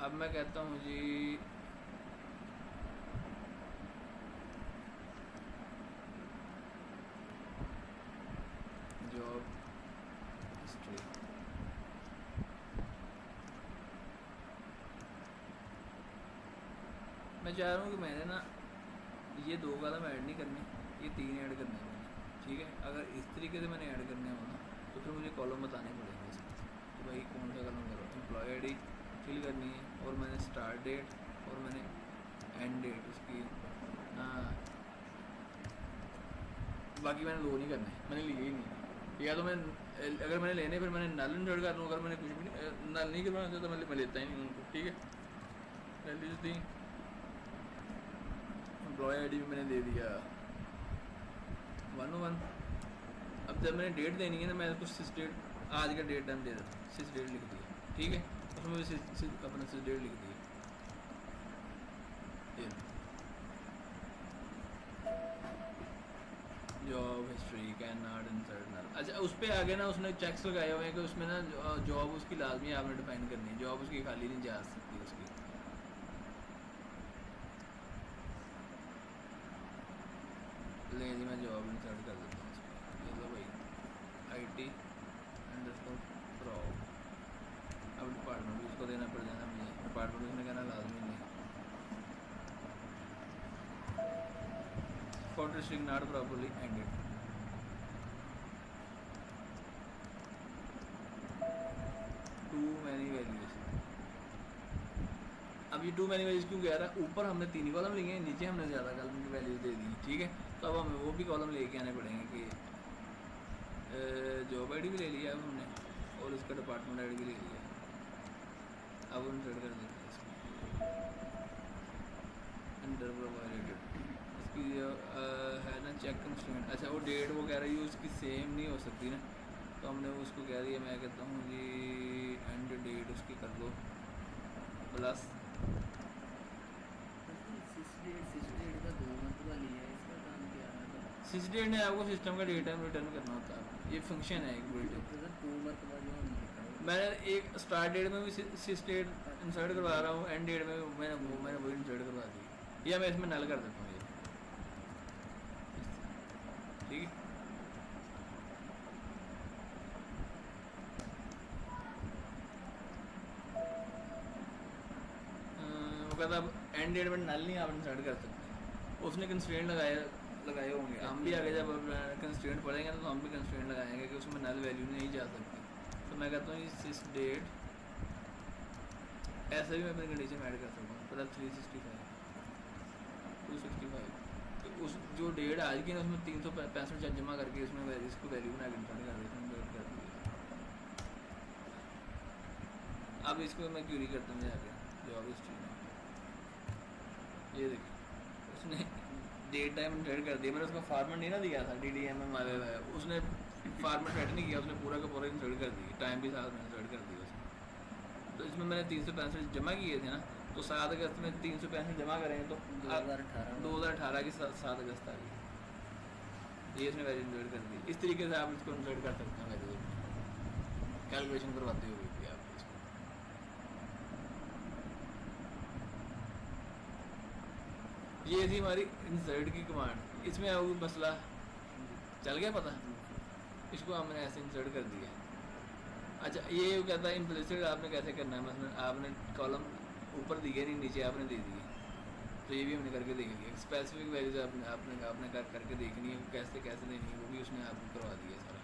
अब मैं कहता हूँ जी जॉब हिस्ट्री, मैं चाह रहा हूँ कि मैंने ना ये 2 कॉलम ऐड नहीं करने, ये 3 ऐड करने हैं मैंने। ठीक है, अगर इस तरीके से मैंने ऐड करने हो ना तो फिर मुझे कॉलम बताने पड़ेंगे इसमें कि भाई कौन सा कॉलम करो। एम्प्लॉय आईडी फिल करनी है और मैंने स्टार्ट डेट और मैंने एंड डेट उसकी, बाकी मैंने 2 नहीं करने, मैंने लिए ही नहीं। या तो मैं अगर मैंने लेने फिर मैंने नल इंसर्ट कर लूँ, अगर मैंने कुछ भी नल नहीं करवाना तो मैं लेता ही नहीं उनको। ठीक है, वैल्यूज दी, एम्प्लॉय आईडी भी मैंने दे दिया 101। अब जब मैंने डेट देनी है ना, मैं उसको सिस डेट आज का डेट टाइम दे देता हूँ, सिस डेट लिख दिया। ठीक है, उसमें भी अपना सिस डेट लिख दिया। ये job history can not insert null. अच्छा, उस पर आगे ना उसने चेक्स लगाए हुए हैं कि उसमें ना जॉब उसकी लाजमी आपने डिफाइन करनी है, जॉब उसकी खाली नहीं जा सकती उसकी। ले जी, मैं जॉब इंसर्ट कर देता हूँ उसमें। ये लो भाई IT अंडरस्कोर प्रो। अब डिपार्टमेंट भी उसको देना पड़ जाना मुझे, डिपार्टमेंट उसने कहना लाजमी नहीं। Photo string not properly ended. Too many values. अब ये 2 मैनी वैल्यूज क्यों कह रहा है? ऊपर हमने 3 ही कॉलम लिए हैं, नीचे हमने ज़्यादा कॉलम की वैल्यूज दे दी। ठीक है, तो अब हमें वो भी कॉलम लेके आने पड़ेंगे कि जॉब आईडी भी ले लिया अब हमने और इसका डिपार्टमेंट आईडी भी ले लिया। अब हम सेट कर देते हैं इसको अंडर प्रोवाइडेड। इसकी जो है ना चेक कंस्ट्रेंट, अच्छा वो डेट वो कह रही है उसकी सेम नहीं हो सकती ना, तो हमने उसको कह दिया, मैं कहता हूँ जी एंड डेट उसकी कर दो प्लस सिस डेट ने आपको सिस्टम का डेटा रिटर्न करना होता है। ये फंक्शन है एक बिल्ट। मैंने एक स्टार्ट डेट में भी सिस डेट इंसर्ट करवा रहा हूँ, एंड डेट में मैंने वो इंसर्ट करवा दी, या मैं इसमें नल कर देता हूँ ये। ठीक है, वो कहता अब एंड डेट में नल नहीं आप इंसर्ट कर सकते। उसने कंस्ट्रेंट लगाए होंगे, हम भी आगे जब कंस्ट्रेंट पढ़ेंगे तो हम भी कंस्ट्रेंट लगाएंगे कि उसमें नल वैल्यू नहीं जा सकती। तो मैं कहता हूँ सिस डेट, ऐसे भी मैं अपनी कंडीशन ऐड कर सकता हूँ प्लस 365 265। तो उस जो डेट आज की ना उसमें 365 जमा करके उसमें इसको वैल्यू बना के इंसर्ट कर देता हूँ। अब इसको मैं क्यूरी करता हूँ जाके जॉब हिस्ट्री में। ये देखिए उसने डेट टाइम इंसर्ट कर दिया, मैंने उसको फार्मेट नहीं ना दिया था DDMM वाले उसने फार्मेट सेट नहीं किया, उसने पूरा का पूरा इंसर्ट कर दिया, टाइम भी साथ में इंसर्ट कर दिया उसने। तो इसमें मैंने 365 जमा किए थे ना, तो 7 अगस्त में 365 जमा करें तो 2018 की 7 अगस्त आ गई, ये इसने वैल्यू इंसर्ट कर दी। इस तरीके से आप इसको इंसर्ट कर सकते हैं वैल्यू, कैलकुलेशन करवाते हुए भी आप इसको। ये थी हमारी इंसर्ट की कमांड। इसमें अब मसला चल गया पता, इसको हमने ऐसे इंसर्ट कर दिया। अच्छा ये कहता है इम्प्लिसिट आपने कैसे करना है, मतलब आपने कॉलम ऊपर दिए नहीं, नीचे आपने दे दिए, तो ये भी हमने करके देख लिया। स्पेसिफिक वैल्यूज आपने आपने आपने करके देखनी है, कैसे कैसे देनी है वो भी उसने आपको करवा दिया सारा।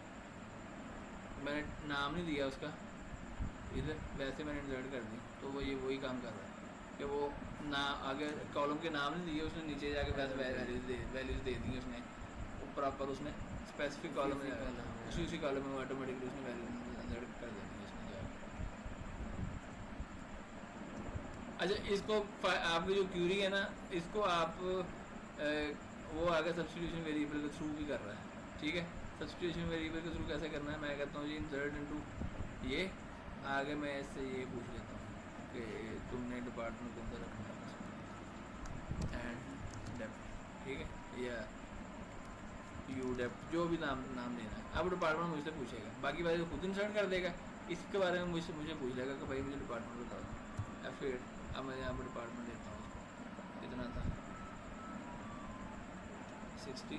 मैंने नाम नहीं दिया उसका इधर, वैसे मैंने इंसर्ट कर दी, तो वो ये वही काम कर रहा है कि वो ना आगे कॉलम के नाम नहीं दिए उसने, नीचे जाके वैसे वैल्यूज दे दी उसने, वो प्रॉपर उसने स्पेसिफिक कॉलम में उसी कॉलम में ऑटोमेटिकली उसने वैल्यू इंसर्ट कर देनी है उसने जाके। अच्छा इसको आपकी जो क्यूरी है ना, इसको आप वो आगे सब्स्टिट्यूशन वेरिएबल के थ्रू भी कर रहा है, ठीक है। सब्स्टिट्यूशन वेरिएबल के थ्रू कैसे करना है, मैं कहता हूँ जी इंसर्ट इनटू ये, आगे मैं इससे ये पूछ लेता हूँ कि तुमने डिपार्टमेंट कौन सा रखना है एंड डेप्थ, ठीक है, या यू डेप्थ, जो भी नाम देना है। अब डिपार्टमेंट मुझसे पूछेगा, बाकी बात तो खुद इंसर्ट कर देगा, इसके बारे में मुझे पूछ लेगा कि भाई मुझे डिपार्टमेंट बता दो, या फिर अब मैं यहाँ पर डिपार्टमेंट देता हूँ उसको, कितना था 60।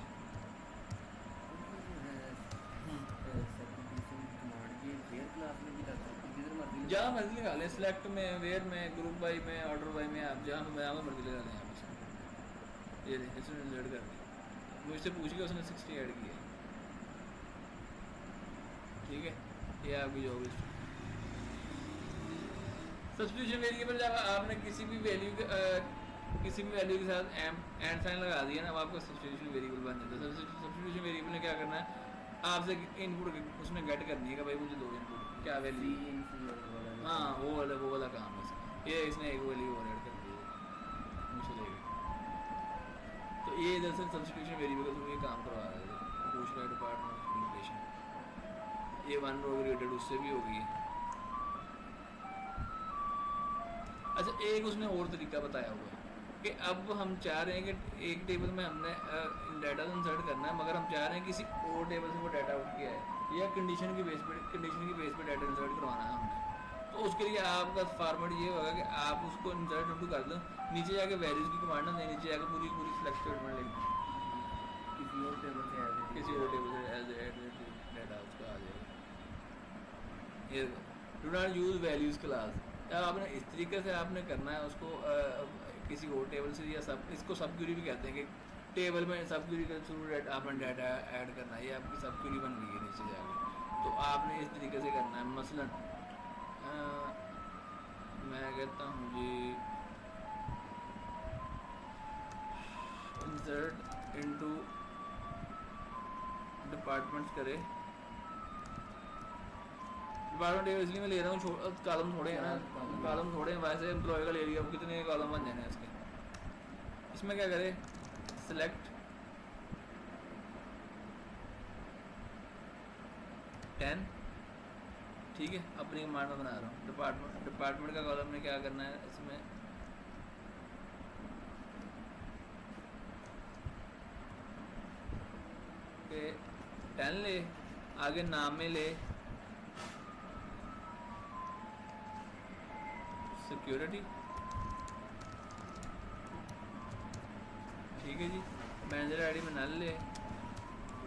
जहाँ मर्जी लगा लें, सिलेक्ट में, वेयर में, ग्रुप बाई में, ऑर्डर बाई में, आप जहाँ मर्जी लगा लें आप इसमें। ये देखें इसने इंसर्ट कर दिया, मुझसे पूछ के उसने 60 ऐड किया, ठीक है। ये आपकी जॉब हिस्ट्री। सब्स्टिट्यूशन वेरिएबल जब आपने किसी भी वैल्यू के साथ एंड साइन लगा दिया ना, अब आपका सब्स्टिट्यूशन वेरिएबल बन जाता है। सब्स्टिट्यूशन वेरिएबल ने क्या करना है, आपसे इनपुट उसने गेट करनी है कि भाई मुझे दो इनपुट क्या वैल्यू, हाँ वो वाला काम है इसका। ये इसने एक वैल्यू और ऐड कर दी मुझसे लेके, तो ये इधर से सब्स्टिट्यूशन वेरिएबल का थ्रू ये काम करवा रहा है, पूछ रहा है डिपार्टमेंट लोकेशन, ये 1 रो रिलेटेड उससे भी होगी। अच्छा एक उसने और तरीका बताया हुआ है कि अब हम चाह रहे हैं कि एक टेबल में हमने डाटा इंसर्ट करना है, मगर हम चाह रहे हैं किसी और टेबल से वो डाटा आउट किया है, या कंडीशन के बेस पे डाटा इंसर्ट करवाना है हमने। तो उसके लिए आपका फॉर्मेट ये होगा कि आप उसको इंसर्ट इनटू कर दो, नीचे जाके वैल्यूज की कमांड ना, नीचे जाके पूरी सिलेक्ट स्टेटमेंट लिख दो, किसी और टेबल से एज डाटा उसका आ जाएगा। ये do not use values class, या आपने इस तरीके से आपने करना है उसको किसी और टेबल से, या इसको सब क्यूरी भी कहते हैं कि टेबल में सब क्यूरी के थ्रू आपने डाटा ऐड करना है, ये आपकी सब क्यूरी बन गई है नीचे जाके। तो आपने इस तरीके से करना है, मसलन मैं कहता हूँ जी इंसर्ट इनटू डिपार्टमेंट्स करे, डिपार्टमेंट इसलिए मैं ले रहा हूँ, कॉलम थोड़े हैं ना, कॉलम थोड़े हैं, वैसे एम्प्लॉय का ले लिया, अब कितने कॉलम बन जाने हैं इसके। इसमें क्या करे, सिलेक्ट 10, ठीक है, अपनी कमांड में बना रहा हूँ। डिपार्टमेंट का कॉलम में क्या करना है, इसमें के 10 ले, आगे नाम में ले सिक्योरिटी, ठीक है जी। मैनेजर आईडी में नल ले,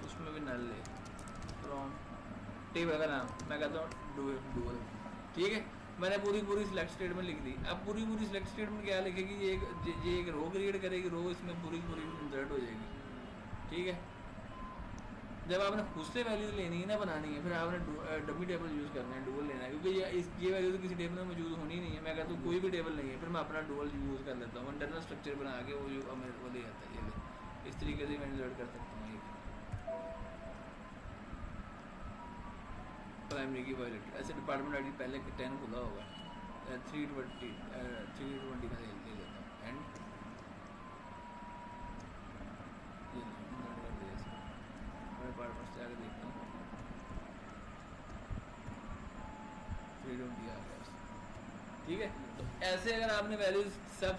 उसमें भी नल ले, फ्रॉम टेबल का नाम मैं कहता हूँ डुअल, ठीक है। मैंने पूरी सिलेक्ट स्टेटमेंट लिख दी। अब पूरी सिलेक्ट स्टेटमेंट क्या लिखेगी, ये एक रो क्रिएट करेगी, रो इसमें पूरी इंसर्ट हो जाएगी, ठीक है। जब आपने खुद से वैल्यू लेनी है ना, बनानी है, फिर आपने डमी टेबल यूज़ करना है, डुअल लेना है, क्योंकि ये वैल्यू तो किसी टेबल में मौजूद होनी नहीं है। मैं कहता हूँ कोई भी टेबल नहीं है, फिर मैं अपना डुअल यूज़ कर लेता हूँ, इंटरनल स्ट्रक्चर बना के वो मेरे को ले आता है। ये इस तरीके से मैं इंसर्ट कर सकता हूँ। प्राइमरी की वैल्यू ऐसे डिपार्टमेंट आईडी पहले 10 खुला होगा, 320 का ले लेता हूँ, एंड डिपार्टमेंट से आगे देखता हूँ, फ्रीडम दिया गया उसने। ठीक है, तो ऐसे अगर आपने वैल्यूज सब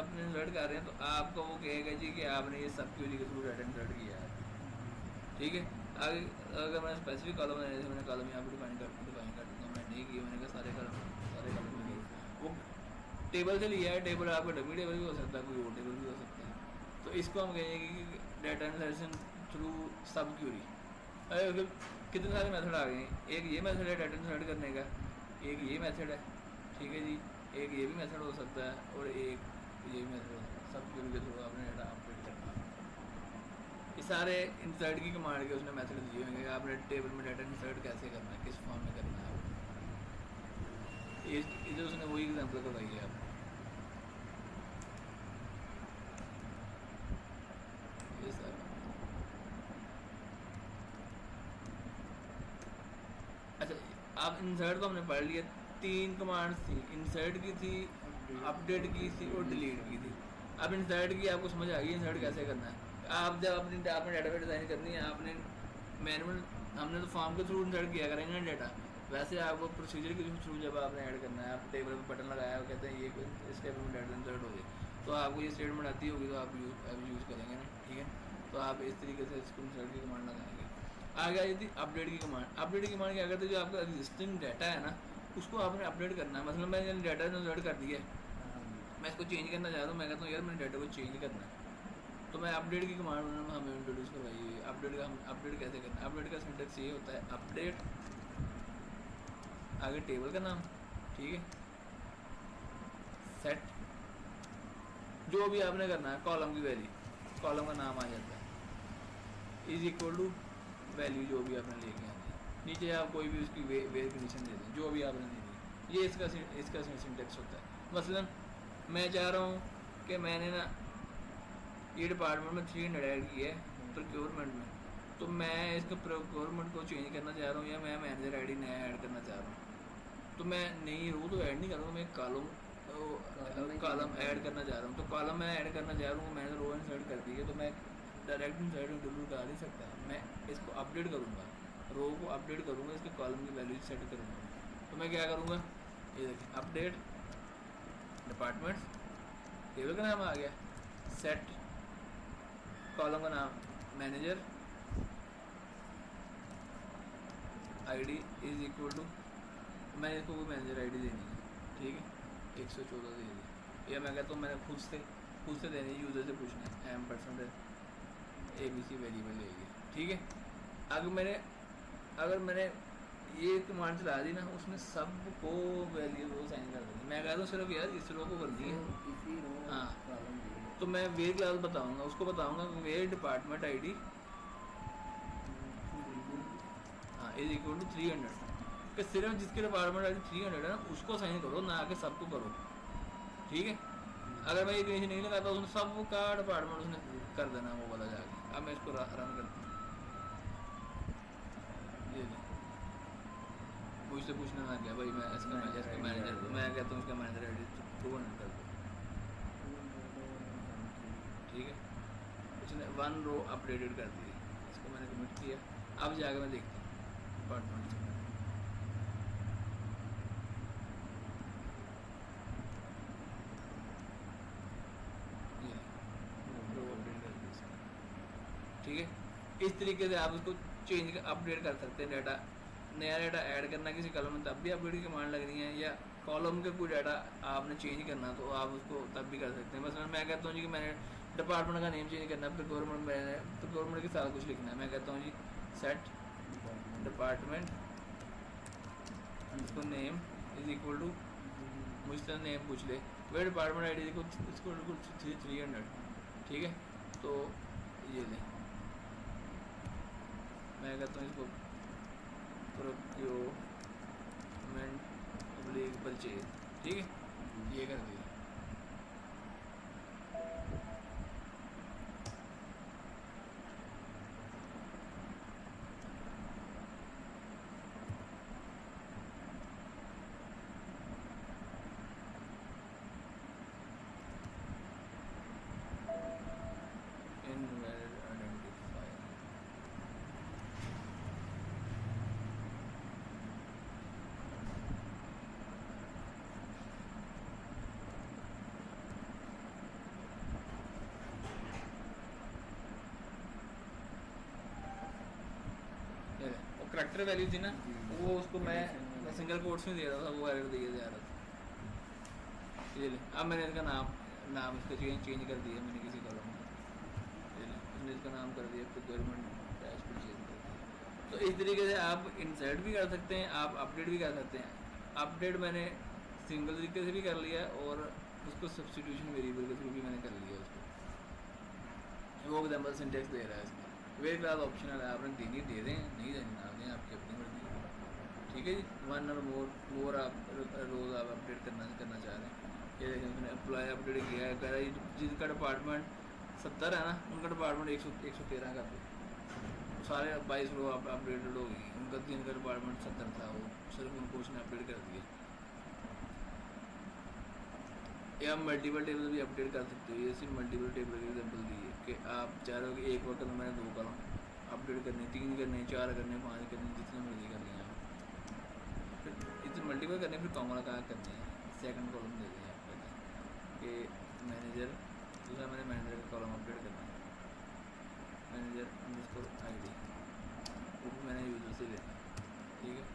अपने इंसर्ट कर रहे हैं तो आपको वो कहेगा जी कि आपने ये सब क्वेरी के थ्रू डाटा इंसर्ट किया है। ठीक है, आगे अगर मैंने स्पेसिफिक कॉलम जैसे मैंने कॉलम यहाँ पर डिफाइन कर दूँगा, मैं नहीं किया, मैंने कहा सारे कॉलम में वो टेबल से लिया है, टेबल आपका डमी टेबल भी हो सकता है, कोई और टेबल भी हो सकता है। तो इसको हम कहेंगे कि डाटा इंसर्शन थ्रू सब क्वेरी। कितने सारे मेथड आ गए हैं, एक ये मेथड है डाटा इंसर्ट करने का, एक ये मेथड है, ठीक है जी, एक ये भी मेथड हो सकता है और एक ये भी मेथड हो सकता है। सब क्वेरी के थ्रू आपने डाटा अपडेट करना है। ये सारे इंसर्ट की कमांड के उसने मेथड दिए होंगे कि आपने टेबल में डाटा इंसर्ट कैसे करना है, किस फॉर्म में करना है। इधर उसने वही एग्जाम्पल करवाई है आपको। ये सर अच्छा, आप इंसर्ट तो हमने पढ़ लिया, 3 कमांड्स थी, इंसर्ट की थी, अपडेट की थी और डिलीट की थी। अब इंसर्ट की आपको समझ आ गई इंसर्ट कैसे करना है। आप जब आपने डाटाबेस डिज़ाइन करनी है, आपने मैनुअल हमने तो फॉर्म के थ्रू इंसर्ट किया करेंगे ना डाटा, वैसे आपको प्रोसीजर के थ्रू जब आपने ऐड करना है, आप टेबल पर बटन लगाया और कहते हैं ये इस टेबल में डाटा इंसर्ट हो गई, तो आपको ये स्टेटमेंट आती होगी तो आप यूज़ करेंगे ना। ठीक है, तो आप इस तरीके से इसको इंसर्ट की कमांड लगाएंगे। आगे आई थी अपडेट की कमांड। अपडेट की कमांड क्या करते हैं, जो आपका एग्जिस्टिंग डाटा है ना उसको आपने अपडेट करना है। मतलब मैंने डाटा इंसर्ट कर दिया है, मैं इसको चेंज करना चाहता हूँ, मैं कहता हूँ यार मैंने डाटा को चेंज करना है, तो मैं अपडेट की कमांड उन्होंने हमें इंट्रोड्यूस करवाई है। अपडेट का हम अपडेट कैसे करना है, अपडेट का सिंटेक्स ये होता है, अपडेट आगे टेबल का नाम, ठीक है, सेट जो भी आपने करना है, कॉलम की वैल्यू, कॉलम का नाम आ जाता है, इज इक्वल टू वैल्यू जो भी आपने लेके आनी है, नीचे आप कोई भी उसकी वेयर कंडीशन दे दें जो भी आपने दे दी। ये इसका सिंटेक्स होता है। मसलन मैं चाह रहा हूँ कि मैंने ना ये डिपार्टमेंट में 300 ऐड किया है प्रोक्योरमेंट में, तो मैं इसका प्रोक्योरमेंट को चेंज करना चाह रहा हूँ या मैं मैनेजर आईडी नया ऐड करना चाह रहा हूँ, तो मैं नई रो तो ऐड नहीं करूँगा, मैं कॉलम ऐड करना चाह रहा हूँ। तो कॉलम मैं ऐड करना चाह रहा हूँ, मैंने रो इंसर्ट कर दी है, तो मैं डायरेक्ट इंसर्ट इंक्लूड कर नहीं सकता, मैं इसको अपडेट करूँगा, रो को अपडेट करूँगा, इसके कॉलम की वैल्यू सेट करूँगा। तो मैं क्या करूँगा, ये देखिए अपडेट डिपार्टमेंट्स, टेबल का नाम आ गया, सेट कॉलम का नाम manager, ID is equal to, मैंने इसको कोई मैनेजर आईडी देनी है, ठीक है, 114 दे दी, या मैं कहता हूँ मैंने खुद से देनी है, यूज़र से पूछना है, %ABC वेरिएबल लेगी, ठीक है। अगर मैंने ये कमांड चला दी ना, उसने सबको वैल्यू वो साइन कर देंगे। मैं कहता हूँ सिर्फ यार इस रो को करनी है, हाँ, तो मैं वेयर क्लास बताऊँगा, उसको बताऊँगा वेयर डिपार्टमेंट आईडी हाँ इज इक्वल टू 300, कि सिर्फ जिसके डिपार्टमेंट आईडी 300 है ना उसको साइन करो, ना कि सबको करो, ठीक है। अगर मैं ये कंडीशन नहीं लगाता उसने सबका डिपार्टमेंट उसने कर देना वो वाला जाके। अब मैं इसको रन करता हूँ, ये मुझसे पूछना ना क्या भाई, मैं इसका मैनेजर मैं कहता हूँ इसका मैनेजर आईडी 200 कर दो, ठीक है। उसने 1 रो अपडेटेड कर दी, इसको मैंने कमिट किया। अब जाकर मैं देखता हूँ डिपार्टमेंट से, ठीक है। इस तरीके से आप उसको चेंज अपडेट कर सकते हैं। डाटा नया डाटा ऐड करना किसी कॉलम में, तब भी अपडेट की कमांड लग रही है, या कॉलम के कोई डाटा आपने चेंज करना तो आप उसको तब भी कर सकते हैं। मसलन मैं कहता हूँ जी कि मैंने डिपार्टमेंट का नेम चेंज करना है, प्रोक्योरमेंट के साथ कुछ लिखना है, मैं कहता हूँ जी सेट डिपार्टमेंट इसको नेम इज इक्वल टू, मुझसे नेम पूछ ले, वे डिपार्टमेंट आई डी इसको 300, ठीक है। तो ये ले, मैं कहता हूँ इसको प्रोक्योरमेंट परचेज, ठीक है, ये कर दिया। इनवैलिड आइडेंटिफायर, फैक्टर वैल्यू थी ना, जी। वो उसको मैं Prediction सिंगल कोट्स में दे रहा था, वो एरर दिए जा रहा था। ये ले, अब मैंने इसका नाम इसका चेंज कर दिया मैंने किसी कॉलम में, ये ले, उसने इसका नाम कर दिया प्रोक्योरमेंट डैशबोर्ड चेंज कर दिया। तो इस तरीके से आप इंसर्ट भी कर सकते हैं, आप अपडेट भी कर सकते हैं। अपडेट मैंने सिंगल तरीके से भी कर लिया और उसको सब्सटीट्यूशन वेरिएबल के थ्रू भी मैंने कर लिया उसको। वो एग्जाम्पल सिंटेक्स दे रहा है इसका। वेरी क्लास ऑप्शनल है, आपने देनी दे दें, नहीं देनी ना दें, आपकी अपनी मर्जी है। ठीक है जी, वन और मोर आप रोज़ आप अपडेट करना चाह रहे हैं। ये देखें मैंने अप्लाई अपडेट किया है, कह रहा है जिनका डिपार्टमेंट 70 है ना, उनका डिपार्टमेंट 113 कर दो। सारे 22 रो आप अपडेटेड हो गई, उनका जिनका डिपार्टमेंट 70 था वो सिर्फ उनको उसने अपडेट कर दिया। या आप मल्टीपल टेबल भी अपडेट कर सकते हो। ये सिर्फ मल्टीपल टेबल की एग्जाम्पल दी है कि आप चाह रहे हो कि एक वक्त में मैंने 2 कॉलम अपडेट करने, 3 करने, 4 करने, 5 करने, जितने मर्जी कर लिया आप। फिर इतने मल्टीपल करने, फिर कॉमा लगा करने हैं, सेकंड कॉलम दे दें आप कहते हैं कि मैनेजर, दूसरा मैंने मैनेजर का कॉलम अपडेट करना है, मैनेजर अंडरस्कोर ID, वो भी मैंने यूजर से लेना है। ठीक है,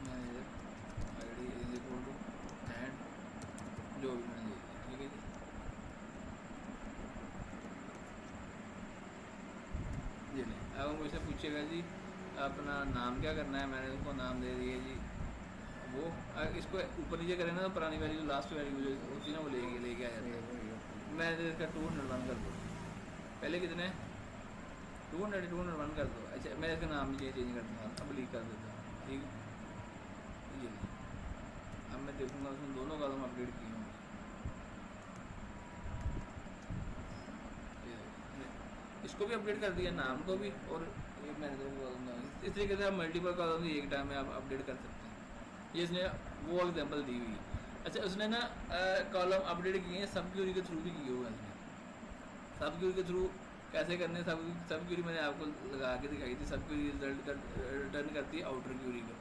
manager ID is equal to and जो भी मैंने दे दिया। ठीक है जी, जी नहीं, अब मुझसे पूछेगा जी अपना नाम क्या करना है, मैंने उसको नाम दे दिया जी वो। इसको ऊपर नीचे करें ना तो पुरानी वैल्यू, लास्ट वैल्यू जो होती है ना, वो लेके आ जाता है। मैं इसका 201 कर दो, पहले कितने 201 कर दो। अच्छा, मैं इसका नाम भी चेंज कर दूँगा, अब लीक कर देता हूँ। ठीक है, ये ले। अब मैं देखूँगा उसमें दोनों कॉलम अपडेट किए होंगे। ये देखो, इसको भी अपडेट कर दिया, नाम को भी, और ये मैनेजर को कॉलम। इस तरीके से आप मल्टीपल कॉलम एक टाइम में आप अपडेट कर सकते हैं। ये इसने वो एग्जाम्पल दी हुई है। अच्छा, उसने ना कॉलम अपडेट किए हैं सब क्यूरी के थ्रू भी किए हुए हैं इसने। सब क्यूरी के थ्रू कैसे करने, सब क्यूरी मैंने आपको लगा के दिखाई थी। सब क्यूरी रिजल्ट रिटर्न करती है आउटर क्यूरी को।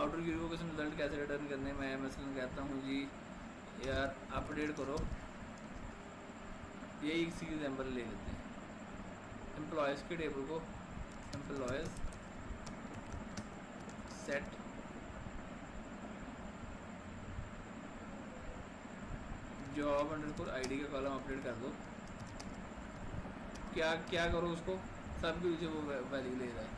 आउटर क्यूरी को किसी रिजल्ट कैसे रिटर्न करने, मैं मसलन कहता हूँ जी यार अपडेट करो, यही इसी एग्जाम्पल ले लेते हैं। एम्प्लॉयज़ के टेबल को employees set job underscore ID का कॉलम अपडेट कर दो। क्या क्या करो उसको, सब की वो वैल्यू ले रहा है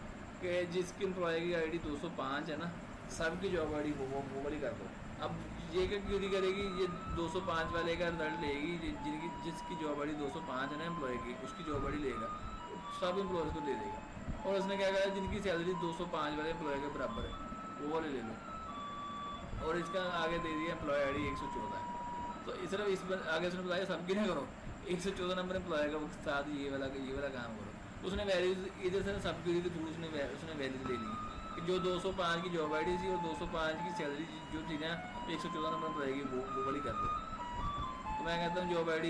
कि जिसकी एम्प्लॉय की ID 205 है ना, सब की जॉब ID वो वाली कर दो। अब ये क्या क्यूरी करेगी, ये 205 वाले का रिजल्ट लेगी, जिसकी जॉब ID 205 है ना एम्प्लॉय की, उसकी जॉब ID लेगा, सब एम्प्लॉयज़ को दे देगा। और उसने क्या कहा, जिनकी सैलरी 205 वाले एम्प्लॉय के बराबर है वो वाले ले लो। और इसका आगे दे दिया एम्प्लॉय ID 114 है। तो इस तरह इस आगे उसने बताया सबकी ना करो, 114 नंबर एम्प्लॉय का साथ ये वाला काम करो। तो उसने वैल्यूज इधर से सब क्यूरी के थ्रू उसने वैल्यूज ले ली कि जो 205 की जॉब ID थी और 205 की सैलरी जो थी ना 114 नंबर एम्प्लॉय की वो वाली कर दो। तो मैं कहता हूँ job ID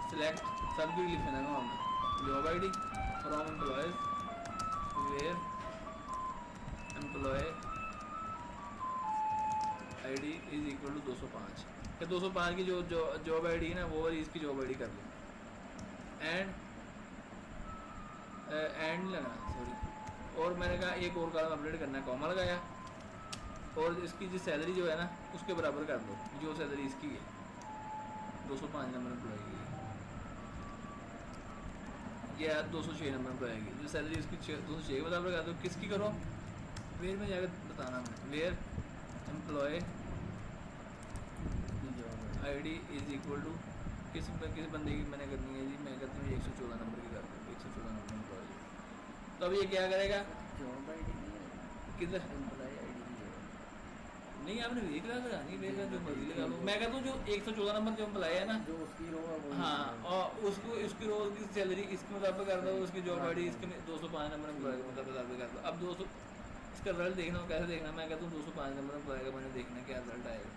select sub query लिख देना हमने, job ID from employees where employee ID is equal to 205 कि 205 की जो जॉब ID है ना वो वाली इसकी जॉब ID कर लो। एंड लगाना, सॉरी। और मैंने कहा एक और कॉलम अपडेट करना है, कॉमा लगाया, और इसकी जो सैलरी जो है ना उसके बराबर कर दो जो सैलरी इसकी है 205 नंबर एम्प्लॉय की, या 206 नंबर एम्प्लॉय की जो सैलरी उसकी 206 के बराबर कर दो। किसकी करो, वेयर में जाकर बताना मैंने, where employee ID is equal to किस बंदे की मैंने करनी है जी, मैं कहता हूँ 114 नंबर की कर दो, 114 नंबर एम्प्लॉय। तो अब ये क्या करेगा, जॉब ID नहीं है, किधर एम्प्लॉय ID नहीं, आपने वेक लगा नहीं, वेक जो मर्जी लगा लो। मैं कहता हूँ जो 114 नंबर जो एम्प्लॉय है ना, जो उसकी रो है वो, हाँ, और उसकी रोज की सैलरी इसके मुताबिक कर दो, उसकी जॉब ID इसके 205 नंबर एम्प्लॉय के मुताबिक कर दो। अब 200 इसका रिजल्ट देखना हो, कैसे देखना, मैं कहता हूँ 205 नंबर एम्प्लॉय का मैंने देखना क्या रिजल्ट आएगा।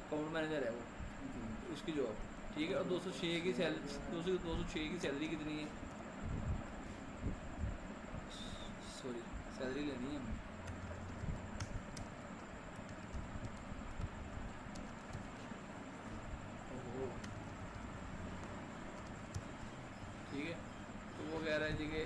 अकाउंट मैनेजर है वो, उसकी जॉब ठीक है, और 206 की सैलरी, 206 की सैलरी कितनी है सॉरी सैलरी लेनी है हमें। ओहो ठीक है, तो वो कह रहा है जी कि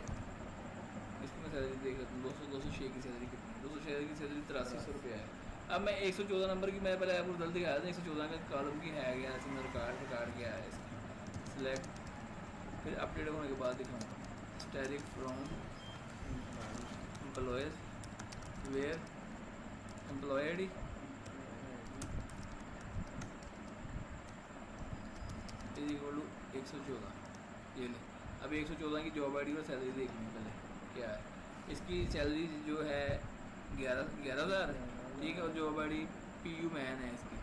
इसकी मैं सैलरी देख लेता हूँ 206 की सैलरी कितनी है। 206 की सैलरी 8300 रुपये है। अब मैं 114 नंबर की मैं पहले आपको रिजल्ट दिखाया था, 114 का कॉलम की है गया ऐसे मेरा रिकॉर्ड क्या है इसकी सिलेक्ट, फिर अपडेट होने के बाद दिखाऊँगा static from employees where employee I D is equal to 114। ये ले, अब 114 की जॉब आई डी और सैलरी देखनी पहले क्या है। इसकी सैलरी जो है 11,000 ठीक है, और job I D PU man है इसकी।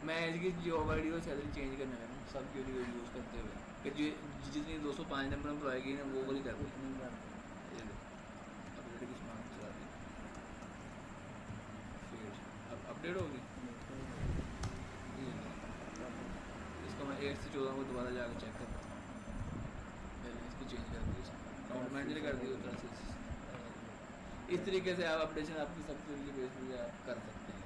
मैं इसकी जॉब आई डी और सैलरी चेंज करने लगा हूँ सब क्यूरी यूज़ करते हुए कि जितनी 205 नंबर एम्प्लॉय की ना वो वाली कर दी। ये लो अपडेट की स्मार्ट चला दी, फिर अब अपडेट होगी। ये लो, इसको मैं 8 से 14 को दोबारा जाकर चेक करता हूँ। पहले इसको चेंज कर दी, काउंट मैनेजर कर दी उस तरह से। इस तरीके से आप अपडेशन आपकी सब के बेस पर आप कर सकते हैं।